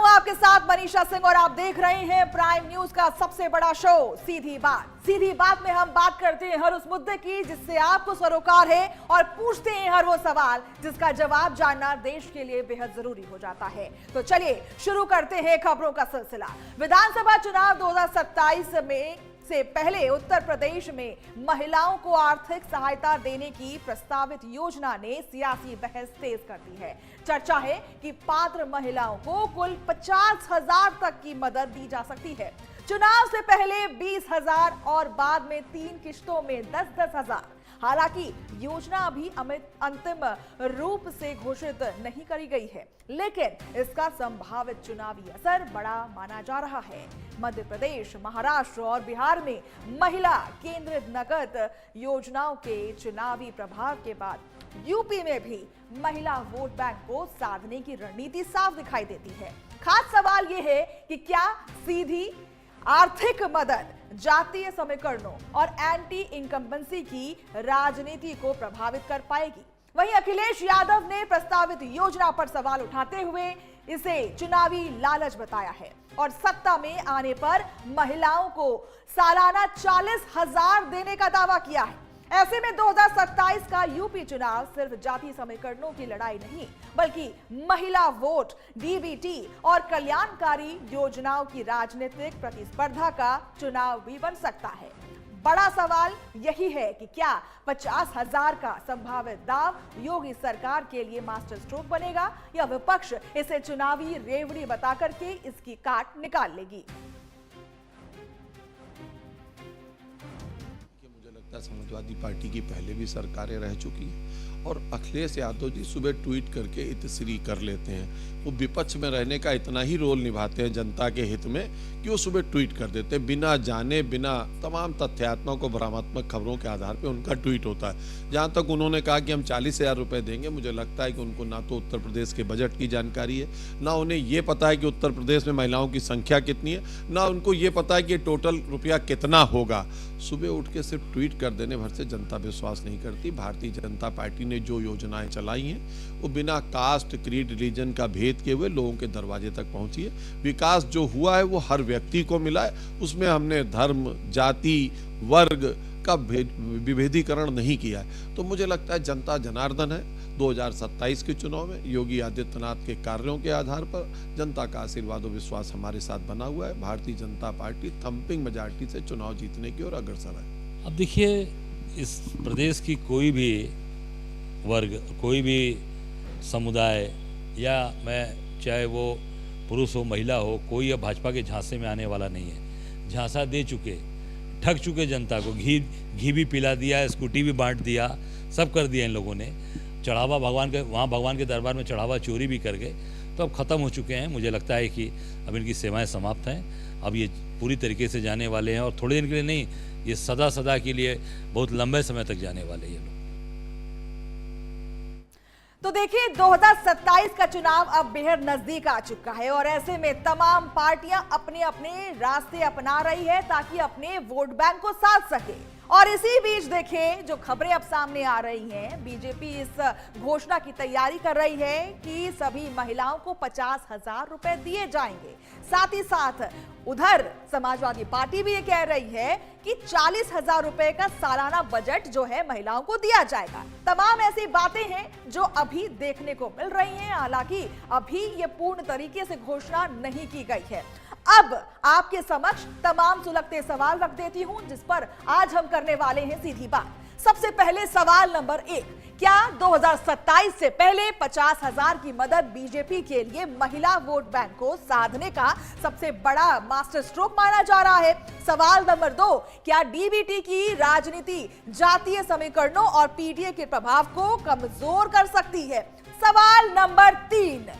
हूं आपके साथ मनीषा सिंह और आप देख रहे हैं प्राइम न्यूज का सबसे बड़ा शो सीधी बात। सीधी बात में हम बात करते हैं हर उस मुद्दे की जिससे आपको सरोकार है और पूछते हैं हर वो सवाल जिसका जवाब जानना देश के लिए बेहद जरूरी हो जाता है। तो चलिए शुरू करते हैं खबरों का सिलसिला। विधानसभा चुनाव 2027 में से पहले उत्तर प्रदेश में महिलाओं को आर्थिक सहायता देने की प्रस्तावित योजना ने सियासी बहस तेज कर दी है। चर्चा है कि पात्र महिलाओं को कुल 50,000 तक की मदद दी जा सकती है। चुनाव से पहले 20,000 और बाद में 3 किश्तों में 10-10 हजार। हालांकि योजना अभी अंतिम रूप से घोषित नहीं करी गई है, लेकिन इसका संभावित चुनावी असर बड़ा माना जा रहा है। मध्य प्रदेश, महाराष्ट्र और बिहार में महिला केंद्रित नकद योजनाओं के चुनावी प्रभाव के बाद यूपी में भी महिला वोट बैंक को साधने की रणनीति साफ दिखाई देती है। खास सवाल यह है कि क्या सीधी आर्थिक मदद जातीय समीकरणों और एंटी इनकम्बेंसी की राजनीति को प्रभावित कर पाएगी। वहीं अखिलेश यादव ने प्रस्तावित योजना पर सवाल उठाते हुए इसे चुनावी लालच बताया है और सत्ता में आने पर महिलाओं को सालाना 40,000 देने का दावा किया है। ऐसे में 2027 का यूपी चुनाव सिर्फ जाति समीकरणों की लड़ाई नहीं बल्कि महिला वोट, डीबीटी और कल्याणकारी योजनाओं की राजनीतिक प्रतिस्पर्धा का चुनाव भी बन सकता है। बड़ा सवाल यही है कि क्या 50,000 का संभावित दाव योगी सरकार के लिए मास्टर स्ट्रोक बनेगा या विपक्ष इसे चुनावी रेवड़ी बताकर के इसकी काट निकाल लेगी। समाजवादी पार्टी की पहले भी सरकारें रह चुकी हैं और अखिलेश यादव जी सुबह ट्वीट करके इतश्री कर लेते हैं। वो विपक्ष में रहने का इतना ही रोल निभाते हैं जनता के हित में कि वो सुबह ट्वीट कर देते हैं बिना जाने, बिना तमाम तथ्यात्मक और भ्रामक खबरों के आधार पर उनका ट्वीट होता है। जहाँ तक उन्होंने कहा कि हम 40,000 रुपये देंगे, मुझे लगता है कि उनको ना तो उत्तर प्रदेश के बजट की जानकारी है, ना उन्हें ये पता है कि उत्तर प्रदेश में महिलाओं की संख्या कितनी है, ना उनको ये पता है कि टोटल रुपया कितना होगा। सुबह उठ के सिर्फ ट्वीट कर देने भर से जनता विश्वास नहीं करती। भारतीय जनता पार्टी ने जो योजनाएं चलाई हैं वो बिना कास्ट, क्रीड, रिलीजन का भेद किए हुए लोगों के दरवाजे तक पहुंची है। विकास जो हुआ है वो हर व्यक्ति को मिला है, उसमें हमने धर्म, जाति, वर्ग का विभेदीकरण नहीं किया है। तो मुझे लगता है जनता जनार्दन है। 2027 के चुनाव में योगी आदित्यनाथ के कार्यों के आधार पर जनता का आशीर्वाद और विश्वास हमारे साथ बना हुआ है। Bharatiya Janata party thumping majority से चुनाव जीतने की ओर अग्रसर है। अब देखिए, इस प्रदेश की कोई भी वर्ग, कोई भी समुदाय या मैं चाहे वो पुरुष हो, महिला हो, कोई अब भाजपा के झांसे में आने वाला नहीं है। झांसा दे चुके, ठग चुके जनता को। घी भी पिला दिया, स्कूटी भी बांट दिया, सब कर दिया इन लोगों ने। चढ़ावा भगवान के दरबार में चढ़ावा चोरी भी कर गए। तो अब ख़त्म हो चुके हैं। मुझे लगता है कि अब इनकी सेवाएं समाप्त हैं। अब ये पूरी तरीके से जाने वाले हैं और थोड़े दिन के लिए नहीं, ये सदा के लिए बहुत लंबे समय तक जाने वाले हैं ये लोग। तो देखिए, 2027 का चुनाव अब बेहद नजदीक आ चुका है और ऐसे में तमाम पार्टियां अपने अपने रास्ते अपना रही है ताकि अपने वोट बैंक को साध सके। और इसी बीच देखिए जो खबरें अब सामने आ रही हैं, बीजेपी इस घोषणा की तैयारी कर रही है कि सभी महिलाओं को 50,000 रुपए दिए जाएंगे। साथ ही साथ उधर समाजवादी पार्टी भी ये कह रही है कि 40,000 रुपए का सालाना बजट जो है महिलाओं को दिया जाएगा। तमाम ऐसी बातें हैं जो अभी देखने को मिल रही हैं। हालांकि अभी ये पूर्ण तरीके से घोषणा नहीं की गई है। अब आपके समक्ष तमाम सुलगते सवाल रख देती हूं जिस पर आज हम करने वाले हैं सीधी बात। सबसे पहले सवाल नंबर 1, क्या 2027 से पहले 50,000 की मदद बीजेपी के लिए महिला वोट बैंक को साधने का सबसे बड़ा मास्टर स्ट्रोक माना जा रहा है? सवाल नंबर 2, क्या डीबीटी की राजनीति जातीय समीकरणों और पीटीए के प्रभाव को कमजोर कर सकती है? सवाल नंबर 3,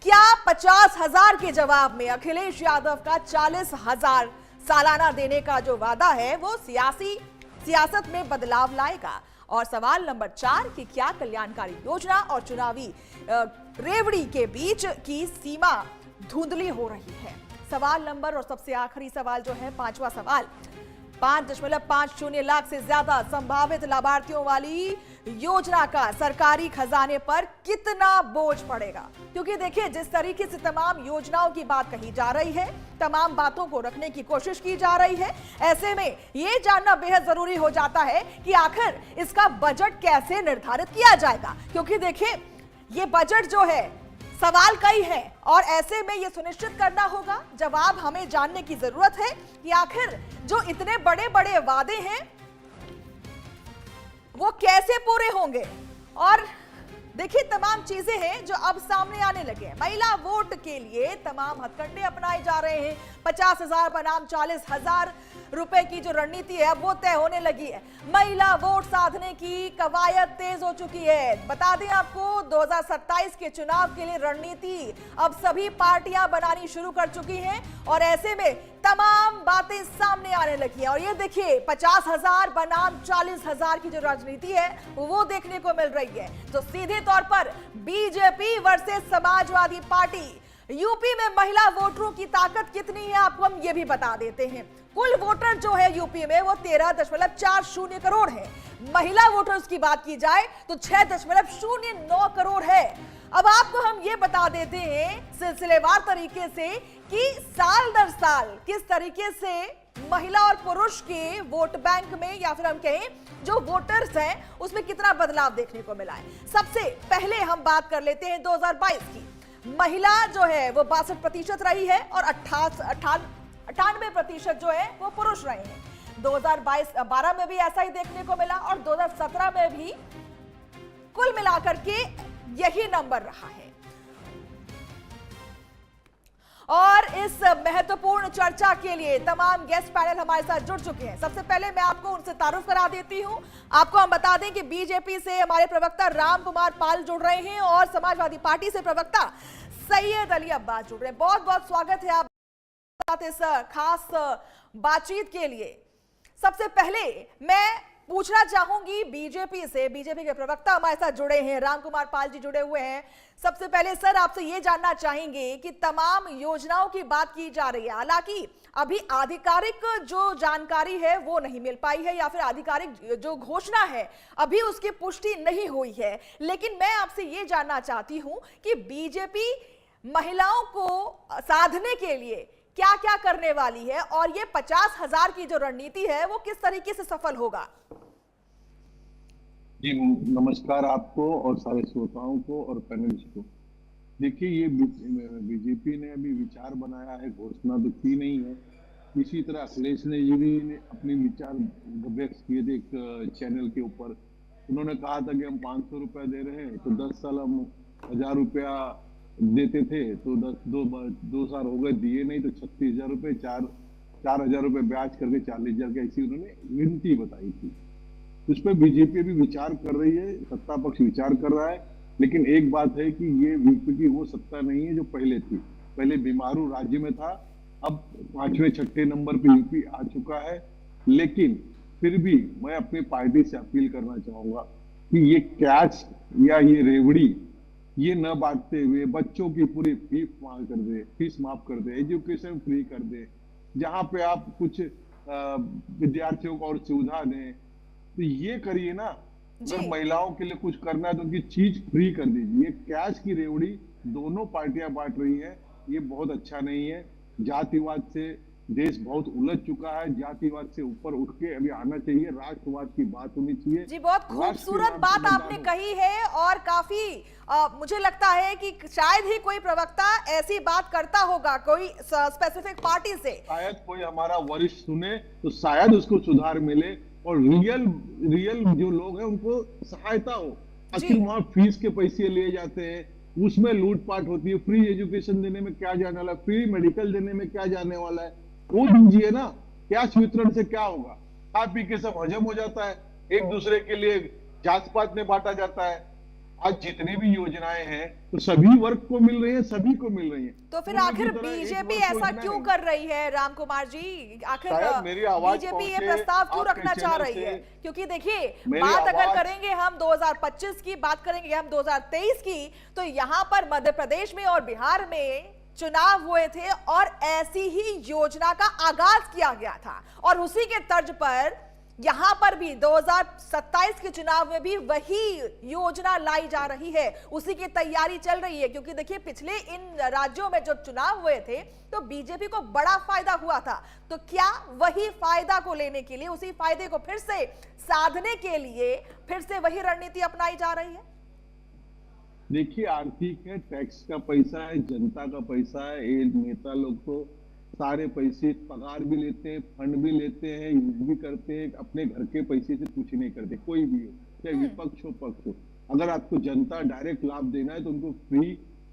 क्या 50,000 के जवाब में अखिलेश यादव का 40,000 सालाना देने का जो वादा है वो सियासत में बदलाव लाएगा? और सवाल नंबर 4 कि क्या कल्याणकारी योजना और चुनावी रेवड़ी के बीच की सीमा धुंधली हो रही है? सवाल नंबर और सबसे आखिरी सवाल जो है 5वां सवाल, 5.50 लाख से ज्यादा संभावित लाभार्थियों वाली योजना का सरकारी खजाने पर कितना बोझ पड़ेगा, क्योंकि देखिए जिस तरीके से तमाम योजनाओं की बात कही जा रही है, तमाम बातों को रखने की कोशिश की जा रही है, ऐसे में यह जानना बेहद जरूरी हो जाता है कि आखिर इसका बजट कैसे निर्धारित किया जाएगा। क्योंकि देखिए ये बजट जो है सवाल कई हैं और ऐसे में यह सुनिश्चित करना होगा, जवाब हमें जानने की जरूरत है कि आखिर जो इतने बड़े बड़े वादे हैं वो कैसे पूरे होंगे। और देखिए तमाम चीजें हैं जो अब सामने आने लगे हैं। महिला वोट के लिए तमाम हथकंडे अपनाए जा रहे हैं। 50,000 बनाम 40,000 रुपए की जो रणनीति है वो तय होने लगी है। महिला वोट साधने की कवायद तेज हो चुकी है। बता दें आपको 2027 के चुनाव के लिए रणनीति अब सभी पार्टियां बनानी शुरू कर चुकी हैं और ऐसे में तमाम बातें सामने आने लगी हैं। और ये देखिए 50,000 बनाम 40,000 की जो राजनीति है वो देखने को मिल रही है, जो सीधे तौर पर BJP versus Samajwadi party. UP में महिला वोटरों की ताकत कितनी है आपको हम ये भी बता देते हैं। कुल वोटर जो है यूपी में वो 13.40 करोड़ है। महिला वोटर्स की बात की जाए तो 6.09 करोड़ है। अब आपको हम ये बता देते हैं सिलसिलेवार तरीके से कि साल दर साल किस तरीके से महिला और पुरुष के वोट बैंक में या फिर हम कहें जो वोटर्स हैं उसमें कितना बदलाव देखने को मिला है। सबसे पहले हम बात कर लेते हैं 2022 की। महिला जो है वो 62% रही है और 98% जो है वो पुरुष रहे हैं। 2022-12 में भी ऐसा ही देखने को मिला और 2017 में भी कुल मिलाकर के यही नंबर रहा है। और इस महत्वपूर्ण चर्चा के लिए तमाम गेस्ट पैनल हमारे साथ जुड़ चुके हैं। सबसे पहले मैं आपको उनसे तारुफ करा देती हूं। आपको हम बता दें कि बीजेपी से हमारे प्रवक्ता राम कुमार पाल जुड़ रहे हैं और समाजवादी पार्टी से प्रवक्ता सैयद अली अब्बास जुड़ रहे हैं। बहुत बहुत स्वागत है आप इस खास बातचीत के लिए। सबसे पहले मैं पूछना चाहूंगी बीजेपी से, बीजेपी के प्रवक्ता हमारे साथ जुड़े हैं, राम कुमार पाल जी जुड़े हुए हैं। सबसे पहले सर आपसे ये जानना चाहेंगे कि तमाम योजनाओं की बात की जा रही है, हालांकि अभी आधिकारिक जो जानकारी है वो नहीं मिल पाई है या फिर आधिकारिक जो घोषणा है अभी उसकी पुष्टि नहीं हुई है, लेकिन मैं आपसे ये जानना चाहती हूं कि बीजेपी महिलाओं को साधने के लिए क्या क्या करने वाली है और ये 50,000 की जो रणनीति है वो किस तरीके से सफल होगा। जी नमस्कार आपको और सारे श्रोताओं को और पैनलिस्ट को। देखिए ये बीजेपी ने अभी विचार बनाया है, घोषणा तो की नहीं है। इसी तरह अखिलेश ने ने अपने विचार व्यक्त किए थे एक चैनल के ऊपर। उन्होंने कहा था कि हम 500 रुपया दे रहे हैं तो 10 साल हम 1000 रुपया देते थे, तो 2 साल हो गए दिए नहीं तो 36,000 रुपये 4,000 रुपये ब्याज करके 40,000 की ऐसी उन्होंने गिनती बताई थी। उस पर बीजेपी भी विचार कर रही है, सत्ता पक्ष विचार कर रहा है। लेकिन एक बात है कि ये यूपी की वो सत्ता नहीं है जो पहले थी। पहले बीमारू राज्य में था, अब 5वें-6ठे नंबर पे यूपी आ चुका है। लेकिन फिर भी मैं अपनी पार्टी से अपील करना चाहूंगा कि ये कैश या ये रेवड़ी ये न बांटते हुए बच्चों की पूरी फीस माफ कर दे, एजुकेशन फ्री कर दे। जहां पे आप कुछ विद्यार्थियों को और सुविधा दें तो ये करिए ना। अगर महिलाओं के लिए कुछ करना है तो उनकी चीज फ्री कर दीजिए। कैश की रेवड़ी दोनों पार्टियां बांट रही हैं, ये बहुत अच्छा नहीं है। जातिवाद से देश बहुत उलझ चुका है, जातिवाद से ऊपर उठ के अभी आना चाहिए, राष्ट्रवाद की बात होनी चाहिए। जी बहुत खूबसूरत बात आपने कही है और काफी मुझे लगता है कि शायद ही कोई प्रवक्ता ऐसी बात करता होगा कोई स्पेसिफिक पार्टी से। शायद कोई हमारा वरिष्ठ सुने तो शायद उसको सुधार मिले और रियल जो लोग हैं उनको सहायता हो। आखिर वहां फीस के पैसे लिए जाते हैं, उसमें लूटपाट होती है। फ्री एजुकेशन देने में क्या जाने वाला है, फ्री मेडिकल देने में क्या जाने वाला है, वो दीजिए ना। कैश वितरण से क्या होगा, खा पी के सब हजम हो जाता है, एक दूसरे के लिए जात पात में बांटा जाता है। आज जितनी भी योजनाएं हैं तो सभी वर्ग को मिल रही है, सभी को मिल रही है। तो फिर आखिर बीजेपी ऐसा क्यों कर रही है राम कुमार जी? आखिर बीजेपी ये प्रस्ताव क्यों रखना चाह रही है? क्योंकि देखिए बात अगर करेंगे हम 2025 की, बात करेंगे हम 2023 की, तो यहाँ पर मध्य प्रदेश में और बिहार में चुनाव हुए थे और ऐसी ही योजना का आगाज किया गया था और उसी के तर्ज पर यहां पर भी 2027 के चुनाव में भी वही योजना लाई जा रही है, उसी की तैयारी चल रही है। क्योंकि देखिए पिछले इन राज्यों में जो चुनाव हुए थे तो बीजेपी को बड़ा फायदा हुआ था, तो क्या वही फायदा को लेने के लिए, उसी फायदे को फिर से साधने के लिए फिर से वही रणनीति अपनाई जा रही है? देखिए आर्थिक है, टैक्स का पैसा है, जनता का पैसा है। ये नेता लोग तो सारे पैसे पगार भी लेते हैं, फंड भी लेते हैं, यूज भी करते हैं, अपने घर के पैसे से कुछ नहीं करते, कोई भी हो, चाहे विपक्ष हो पक्ष हो। अगर आपको जनता डायरेक्ट लाभ देना है तो उनको फ्री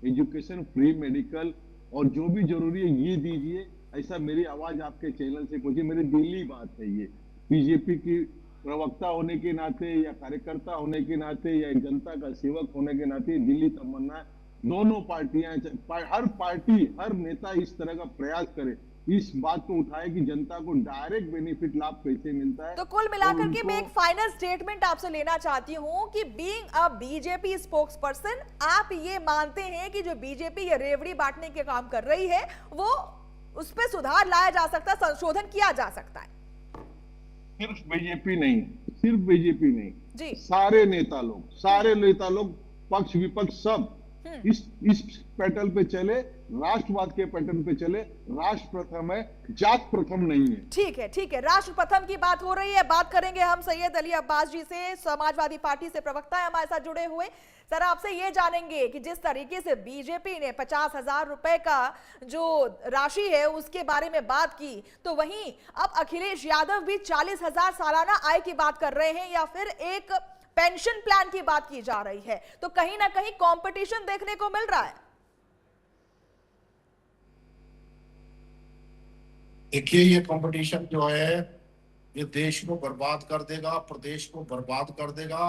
एजुकेशन, फ्री मेडिकल और जो भी जरूरी है ये दीजिए। ऐसा मेरी आवाज आपके चैनल से पहुंची, मेरी दिल्ली बात है ये। बीजेपी की प्रवक्ता होने के नाते या कार्यकर्ता होने के नाते या जनता का सेवक होने के नाते दिल्ली तमन्ना है, दोनों पार्टियां, हर पार्टी, हर नेता इस तरह का प्रयास करे, इस बात को उठाए कि जनता को डायरेक्ट बेनिफिट लाभ कैसे मिलता है। तो कुल मिलाकर के मैं एक फाइनल स्टेटमेंट आपसे लेना चाहती हूं कि being a BJP spokes person, आप ये मानते हैं कि जो बीजेपी ये रेवड़ी बांटने के काम कर रही है वो उस पर सुधार लाया जा सकता है, संशोधन किया जा सकता है? सिर्फ बीजेपी नहीं, सिर्फ बीजेपी नहीं जी, सारे नेता लोग पक्ष विपक्ष सब इस पैटर्न पे चले, राष्ट्रवाद के पैटर्न पे चले। राष्ट्र प्रथम है, जात प्रथम नहीं है। ठीक है, राष्ट्र प्रथम की बात हो रही है। बात करेंगे हम सैयद अली अब्बास जी से, समाजवादी पार्टी से प्रवक्ता है हमारे साथ जुड़े हुए। सर आपसे ये जानेंगे कि जिस तरीके से बीजेपी ने 50,000 रुपए का जो राशि है उसके बारे में बात की, तो वहीं अब अखिलेश यादव भी 40,000 सालाना आय की बात कर रहे हैं या फिर एक पेंशन प्लान की बात की जा रही है, तो कहीं ना कहीं कंपटीशन देखने को मिल रहा है। देखिए ये कंपटीशन जो है ये देश को बर्बाद कर देगा, प्रदेश को बर्बाद कर देगा।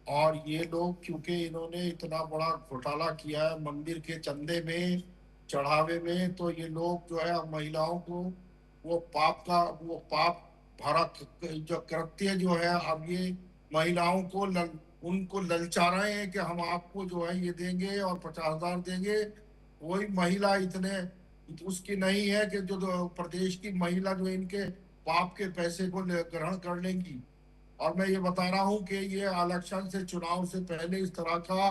और ये लोग क्योंकि इन्होंने इतना बड़ा घोटाला किया है मंदिर के चंदे में, चढ़ावे में, तो ये लोग जो है महिलाओं को वो पाप भरा जो कृत्य जो है अब ये महिलाओं को उनको ललचा रहे हैं कि हम आपको जो है ये देंगे और 50,000 देंगे। कोई महिला इतने उसकी नहीं है कि जो प्रदेश की महिला जो इनके पाप के पैसे को ग्रहण कर लेंगी। और मैं ये बता रहा हूँ कि ये इलेक्शन से, चुनाव से पहले इस तरह का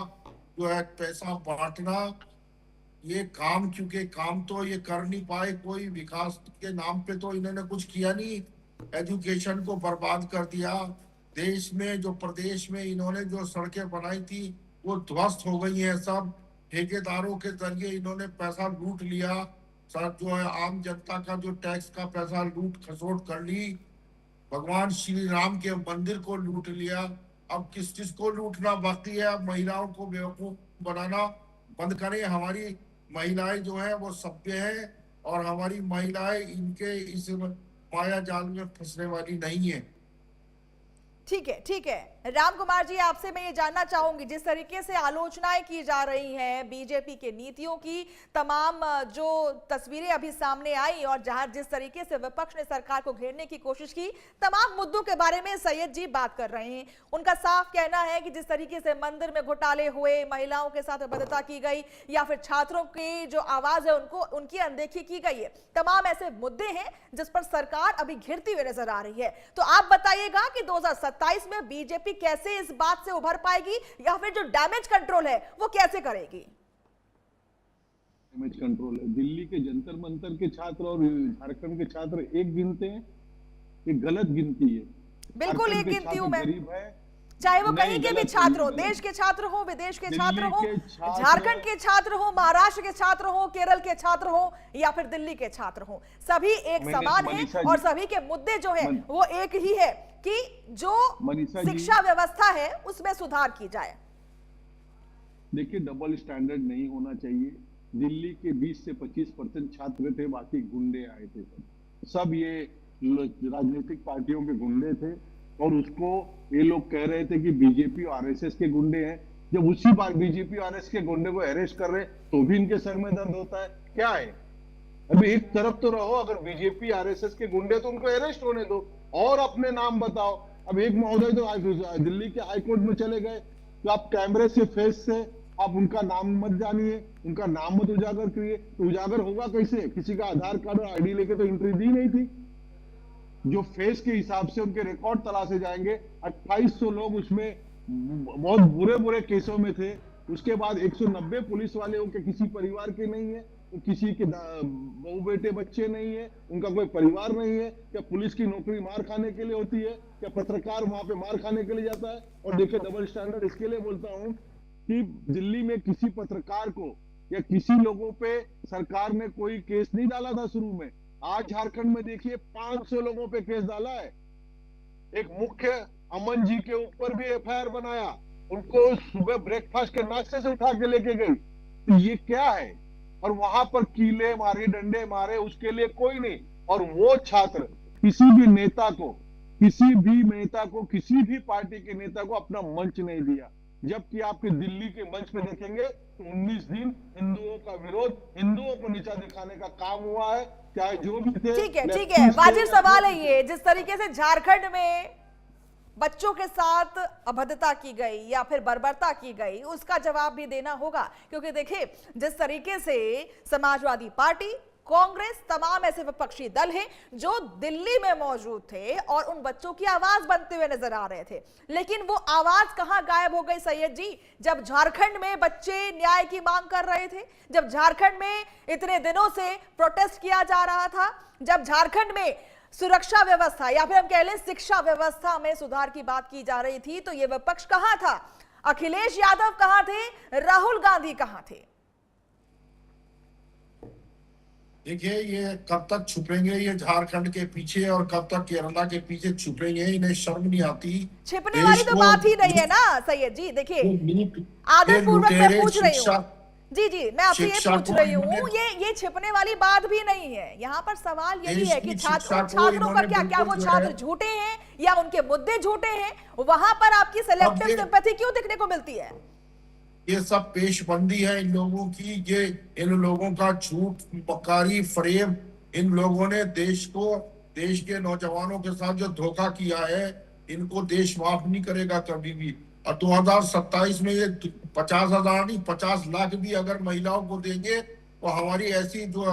जो है पैसा बांटना, ये काम, क्योंकि काम तो ये कर नहीं पाए, कोई विकास के नाम पे तो इन्होंने कुछ किया नहीं, एजुकेशन को बर्बाद कर दिया। देश में जो प्रदेश में इन्होंने जो सड़कें बनाई थी वो ध्वस्त हो गई हैं, सब ठेकेदारों के जरिए इन्होंने पैसा लूट लिया। सर जो है आम जनता का जो टैक्स का पैसा लूट खसोट कर ली, भगवान श्री राम के मंदिर को लूट लिया। अब किस चीज को लूटना बाकी है? अब महिलाओं को बेवकूफ बनाना बंद करें। हमारी महिलाएं जो है वो सभ्य है और हमारी महिलाएं इनके इस माया जाल में फंसने वाली नहीं है। ठीक है राम कुमार जी, आपसे मैं ये जानना चाहूंगी, जिस तरीके से आलोचनाएं की जा रही हैं बीजेपी के नीतियों की, तमाम जो तस्वीरें अभी सामने आई और जहां जिस तरीके से विपक्ष ने सरकार को घेरने की कोशिश की, तमाम मुद्दों के बारे में सैयद जी बात कर रहे हैं। उनका साफ कहना है कि जिस तरीके से मंदिर में घोटाले हुए, महिलाओं के साथ बदता की गई या फिर छात्रों की जो आवाज है उनकी अनदेखी की गई है, तमाम ऐसे मुद्दे हैं जिस पर सरकार अभी घिरती हुई नजर आ रही है। तो आप बताइएगा कि 2027 में बीजेपी कैसे इस बात से उभर पाएगी या फिर जो डैमेज कंट्रोल है वो कैसे करेगी? डैमेज कंट्रोल है, दिल्ली के जंतर मंतर के छात्र और झारखंड के छात्र एक गिनते हैं, ये गलत गिनती है। बिल्कुल एक गिनती हूं मैं, गरीब है, चाहे वो कहीं के भी छात्र हो, देश के छात्र हो, विदेश के छात्र हो, झारखंड के छात्र हो, महाराष्ट्र के छात्र हो, केरल के छात्र हो या फिर दिल्ली के छात्र हो, सभी एक समान हैं और सभी के मुद्दे जो है वो एक ही है कि जो शिक्षा व्यवस्था है उसमें सुधार की जाए। देखिए डबल स्टैंडर्ड नहीं होना चाहिए। दिल्ली के 20 से 25% छात्र थे, बाकी गुंडे आए थे। सब ये राजनीतिक पार्टियों के गुंडे थे और उसको ये लोग कह रहे थे कि बीजेपी और आरएसएस के गुंडे हैं। जब उसी बार बीजेपी और आरएसएस के गुंडे को अरेस्ट कर रहे तो भी इनके सर में दर्द होता है। क्या है, अभी एक तरफ तो रहो, अगर बीजेपी आरएसएस के गुंडे तो उनको अरेस्ट होने दो और अपने नाम बताओ। अब एक महोदय तो दिल्ली के हाईकोर्ट में चले गए, तो आप कैमरे से, फेस से आप उनका नाम मत जानिए, उनका नाम मत उजागर करिए। तो उजागर होगा कैसे? किसी का आधार कार्ड और आईडी लेके तो एंट्री दी नहीं थी। जो फेस के हिसाब से उनके रिकॉर्ड तलाशे जाएंगे। 2800 लोग उसमें बहुत बुरे बुरे केसों में थे। उसके बाद 190 पुलिस वाले उनके किसी परिवार के नहीं है, तो किसी के बहू बेटे बच्चे नहीं है, उनका कोई परिवार नहीं है। क्या पुलिस की नौकरी मार खाने के लिए होती है? क्या पत्रकार वहां पे मार खाने के लिए जाता है? और देखिए डबल स्टैंडर्ड इसके लिए बोलता हूं कि दिल्ली में किसी पत्रकार को या किसी लोगों पे सरकार ने कोई केस नहीं डाला था शुरू में। आज झारखंड में देखिए 500 लोगों पे केस डाला है। एक मुख्य अमन जी के ऊपर भी एफआईआर बनाया, उनको सुबह ब्रेकफास्ट के नाश्ते से उठा के लेके गई। तो ये क्या है? और वहां पर कीले मारे, डंडे मारे, उसके लिए कोई नहीं। और वो छात्र किसी भी नेता को, किसी भी पार्टी के नेता को अपना मंच नहीं दिया। जबकि आपके दिल्ली के मंच पे देखेंगे तो 19 दिन हिंदुओं का विरोध, हिंदुओं को नीचा दिखाने का काम हुआ है, चाहे जो भी थे। ठीक है, वाजिब सवाल है ये। जिस तरीके से झारखंड में बच्चों के साथ अभद्रता की गई या फिर बर्बरता की गई, उसका जवाब भी देना होगा। क्योंकि देखिए जिस तरीके से समाजवादी पार्टी, कांग्रेस, तमाम ऐसे विपक्षी दल हैं जो दिल्ली में मौजूद थे और उन बच्चों की आवाज बनते हुए नजर आ रहे थे, लेकिन वो आवाज कहां गायब हो गई सैयद जी? जब झारखंड में बच्चे न्याय की मांग कर रहे थे, जब झारखंड में इतने दिनों से प्रोटेस्ट किया जा रहा था, जब झारखंड में सुरक्षा व्यवस्था या फिर हम कह लें शिक्षा व्यवस्था में सुधार की बात की जा रही थी, तो ये विपक्ष कहां था? अखिलेश यादव कहां थे? राहुल गांधी कहां थे? देखिए ये कब तक छुपेंगे ये झारखंड के पीछे, और कब तक केरला के पीछे छुपेंगे? इन्हें शर्म नहीं आती? छिपने वाली तो बात ही नहीं है ना सैयद जी। देखिए आदर पूर्वक मैं पूछ रही हूँ जी, मैं आपसे ये पूछ रही हूँ, ये छिपने वाली बात भी नहीं है। यहाँ पर सवाल यही है कि छात्रों का क्या वो छात्र झूठे हैं या उनके मुद्दे झूठे हैं? वहां पर आपकी सेलेक्टिव सिंपैथी क्यों दिखने को मिलती है? ये सब पेशबंदी है इन लोगों की, ये इन लोगों का झूठ, मक्कारी, फरेब। इन लोगों ने देश के नौजवानों के साथ जो धोखा किया है, इनको देश माफ नहीं करेगा कभी भी। और 2027 में ये 50,000 नहीं 50 लाख भी अगर महिलाओं को देंगे तो हमारी ऐसी जो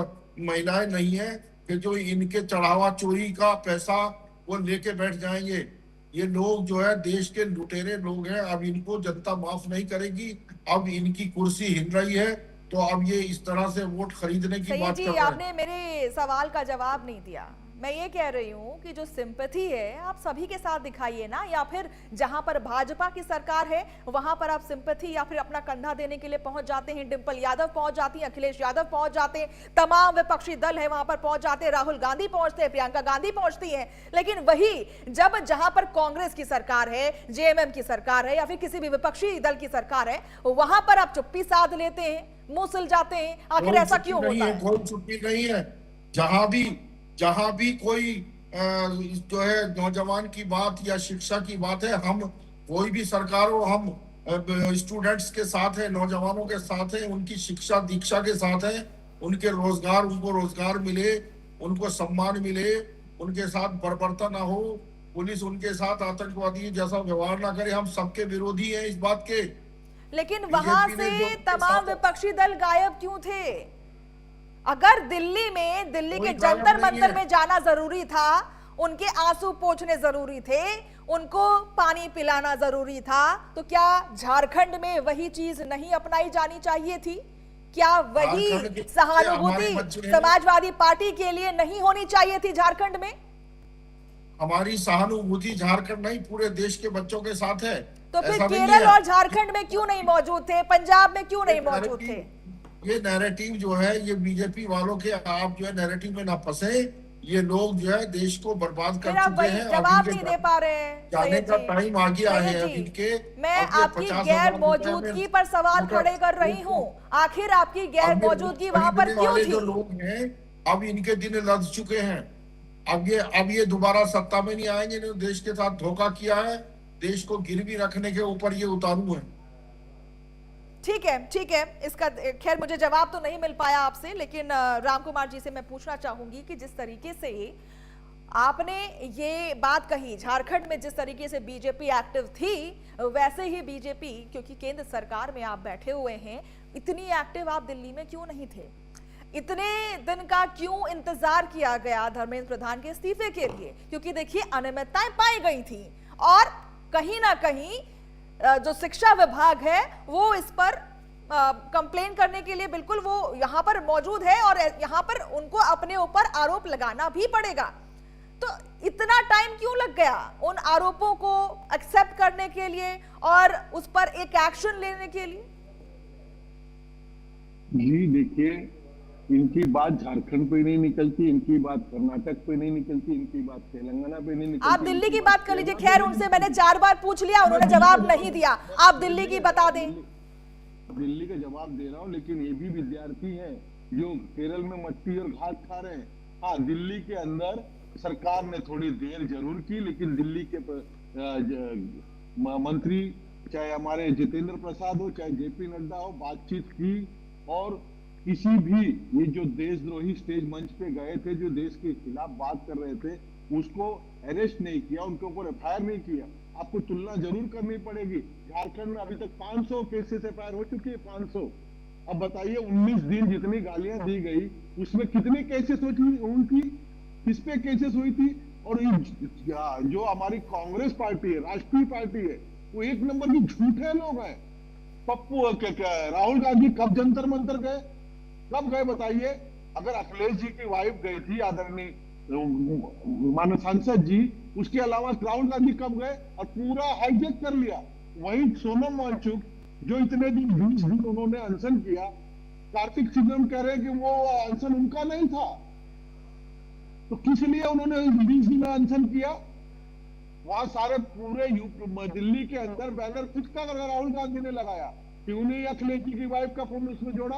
महिलाएं नहीं है कि जो इनके चढ़ावा चोरी का पैसा वो लेके बैठ जाएंगे। ये लोग जो है देश के लुटेरे लोग हैं। अब इनको जनता माफ नहीं करेगी। अब इनकी कुर्सी हिल रही है, तो अब ये इस तरह से वोट खरीदने की बात कर रहे हैं। आपने मेरे सवाल का जवाब नहीं दिया। मैं ये कह रही हूँ कि जो सिंपैथी है आप सभी के साथ दिखाइए ना, या फिर जहां पर भाजपा की सरकार है वहां पर आप सिंपैथी या फिर अपना कंधा देने के लिए पहुंच जाते हैं। डिंपल यादव पहुंच जाती हैं, अखिलेश यादव पहुंच जाते हैं, तमाम विपक्षी दल है वहां पर पहुंच जाते हैं, राहुल गांधी पहुंचते हैं, प्रियंका गांधी पहुंचती है। लेकिन वही जब जहां पर कांग्रेस की सरकार है, जेएमएम की सरकार है या फिर किसी भी विपक्षी दल की सरकार है, वहां पर आप चुप्पी साध लेते हैं, मुंह सिल जाते हैं। आखिर ऐसा क्यों होता है? कोई चुप्पी नहीं है। जहां भी कोई जो है नौजवान की बात या शिक्षा की बात है, हम कोई भी सरकार हो, हम स्टूडेंट्स के साथ है, नौजवानों के साथ है, उनकी शिक्षा दीक्षा के साथ है, उनके रोजगार, उनको रोजगार मिले, उनको सम्मान मिले, उनके साथ बर्बरता ना हो, पुलिस उनके साथ आतंकवादी जैसा व्यवहार ना करे। हम सबके विरोधी हैं इस बात के। लेकिन वहां से तमाम विपक्षी दल गायब क्यों थे? अगर दिल्ली के जंतर मंतर में जाना जरूरी था, उनके आंसू पोंछने जरूरी थे, उनको पानी पिलाना जरूरी था, तो क्या झारखंड में वही चीज नहीं अपनाई जानी चाहिए थी? क्या वही सहानुभूति समाजवादी पार्टी के लिए नहीं होनी चाहिए थी झारखंड में? हमारी सहानुभूति झारखंड नहीं पूरे देश के बच्चों के साथ है। तो फिर केरल और झारखंड में क्यों नहीं मौजूद थे? पंजाब में क्यों नहीं मौजूद थे? ये नैरेटिव जो है, ये बीजेपी वालों के, आप जो है नैरेटिव में ना फंसे। ये लोग जो है देश को बर्बाद कर चुके हैं। जवाब नहीं दे पा रहे हैं। जाने का टाइम आ गया है अब इनके। मैं आपकी गैर मौजूदगी पर सवाल खड़े कर रही हूँ। आखिर आपकी गैर मौजूदगी वहां पर क्यों थी? जो लोग हैं अब इनके दिन लद चुके हैं। अब ये दोबारा सत्ता में नहीं आएंगे। इन्होंने देश के साथ धोखा किया है, देश को गिरवी रखने के ऊपर ये उतारू है। ठीक है, इसका खैर मुझे जवाब तो नहीं मिल पाया आपसे, लेकिन राम कुमार जी से मैं पूछना चाहूंगी कि जिस तरीके से आपने ये बात कही, झारखंड में जिस तरीके से बीजेपी एक्टिव थी, वैसे ही बीजेपी, क्योंकि केंद्र सरकार में आप बैठे हुए हैं, इतनी एक्टिव आप दिल्ली में क्यों नहीं थे? इतने दिन का क्यों इंतजार किया गया धर्मेंद्र प्रधान के इस्तीफे के लिए? क्योंकि देखिए अनियमितताएं पाई गई थी और कहीं ना कहीं जो शिक्षा विभाग है वो इस पर कंप्लेन करने के लिए बिल्कुल वो यहां पर मौजूद है और यहां पर उनको अपने ऊपर आरोप लगाना भी पड़ेगा। तो इतना टाइम क्यों लग गया उन आरोपों को एक्सेप्ट करने के लिए और उस पर एक एक्शन लेने के लिए? जी देखिए, इनकी बात झारखंड पे नहीं निकलती, इनकी बात कर्नाटक पे नहीं निकलती, इनकी बात तेलंगाना पे नहीं निकलती। आप दिल्ली की बात कर लीजिए। खैर उनसे मैंने 4 बार पूछ लिया, उन्होंने जवाब नहीं दिया। आप दिल्ली की बता दें। दिल्ली का जवाब दे रहा हूँ, लेकिन ये भी विद्यार्थी हैं जो केरल में मट्टी और घास खा रहे हैं। हाँ, दिल्ली के अंदर सरकार ने थोड़ी देर जरूर की, लेकिन दिल्ली के मंत्री चाहे हमारे जितेंद्र प्रसाद हो चाहे जेपी नड्डा हो, बातचीत की और किसी भी ये जो देशद्रोही स्टेज मंच पे गए थे, जो देश के खिलाफ बात कर रहे थे, उसको अरेस्ट नहीं किया, उनके ऊपर एफआईआर नहीं किया। आपको तुलना जरूर करनी पड़ेगी। झारखंड में अभी तक 500 केसेस एफआईआर हो चुकी है, 500। अब बताइए 19 दिन जितनी गालियां दी गई उसमें कितनी केसेस उनकी किस पे केसेस हुई थी? और जो हमारी कांग्रेस पार्टी है, राष्ट्रीय पार्टी है, वो एक नंबर की झूठे लोग हैं। पप्पू राहुल गांधी कब जंतर मंतर गए, कब गए बताइए? अगर अखिलेश जी की वाइफ गई थी आदरणीय माननीय सांसद जी, उसके अलावा राहुल गांधी कब गए? और पूरा हाईजेक कर लिया। वहीं सोनम वांगचुक जो इतने दिन 20 दिन उन्होंने अनशन किया, कार्तिक चिदम्बरम कह रहे हैं कि वो अनशन उनका नहीं था, तो किस लिए उन्होंने 20 दिन अनशन किया? वहां सारे पूरे दिल्ली के अंदर बैनर किसका राहुल गांधी ने लगाया? क्यों नहीं अखिलेश जी की वाइफ का फोन उसमें जोड़ा?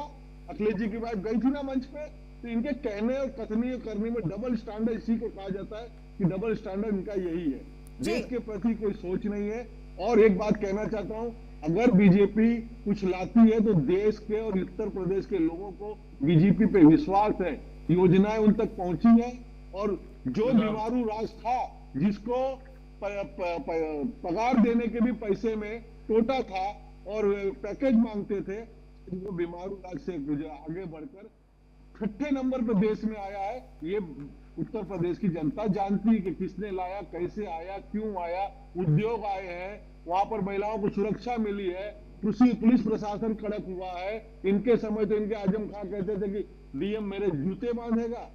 अखिलेश जी की वाइफ गई थी ना मंच पे। तो इनके कहने और कथनी और करने में डबल स्टैंडर्ड, इसी को कहा जाता है कि डबल स्टैंडर्ड इनका यही है। देश के प्रति कोई सोच नहीं है। और एक बात कहना चाहता हूं, अगर बीजेपी कुछ लाती है तो देश के और उत्तर प्रदेश के लोगों को बीजेपी पे विश्वास है, योजनाएं उन तक पहुंची है। और जो बीमारू राज था, जिसको पगार देने के भी पैसे में टोटा था और पैकेज मांगते थे, वो बीमारू राज से आगे बढ़कर 6ठे नंबर पे देश में आया है। ये उत्तर प्रदेश की जनता जानती है कि किसने लाया, कैसे आया, क्यों आया। उद्योग आए हैं, वहां पर महिलाओं को सुरक्षा मिली है, पुलिस प्रशासन कड़क हुआ है। इनके समय तो इनके आजम खान कहते थे कि डीएम मेरे जूते बांधेगा।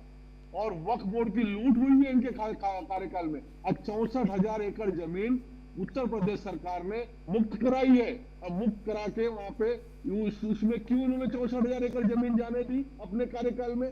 और वक्फ बोर्ड की लूट हुई है इनके कार्यकाल में। अब 64,000 एकड़ जमीन उत्तर प्रदेश सरकार ने मुक्त कराई है। अब मुक्त करा के वहां पे उसमें क्यों उन्होंने 64,000 एकड़ जमीन जाने दी अपने कार्यकाल में?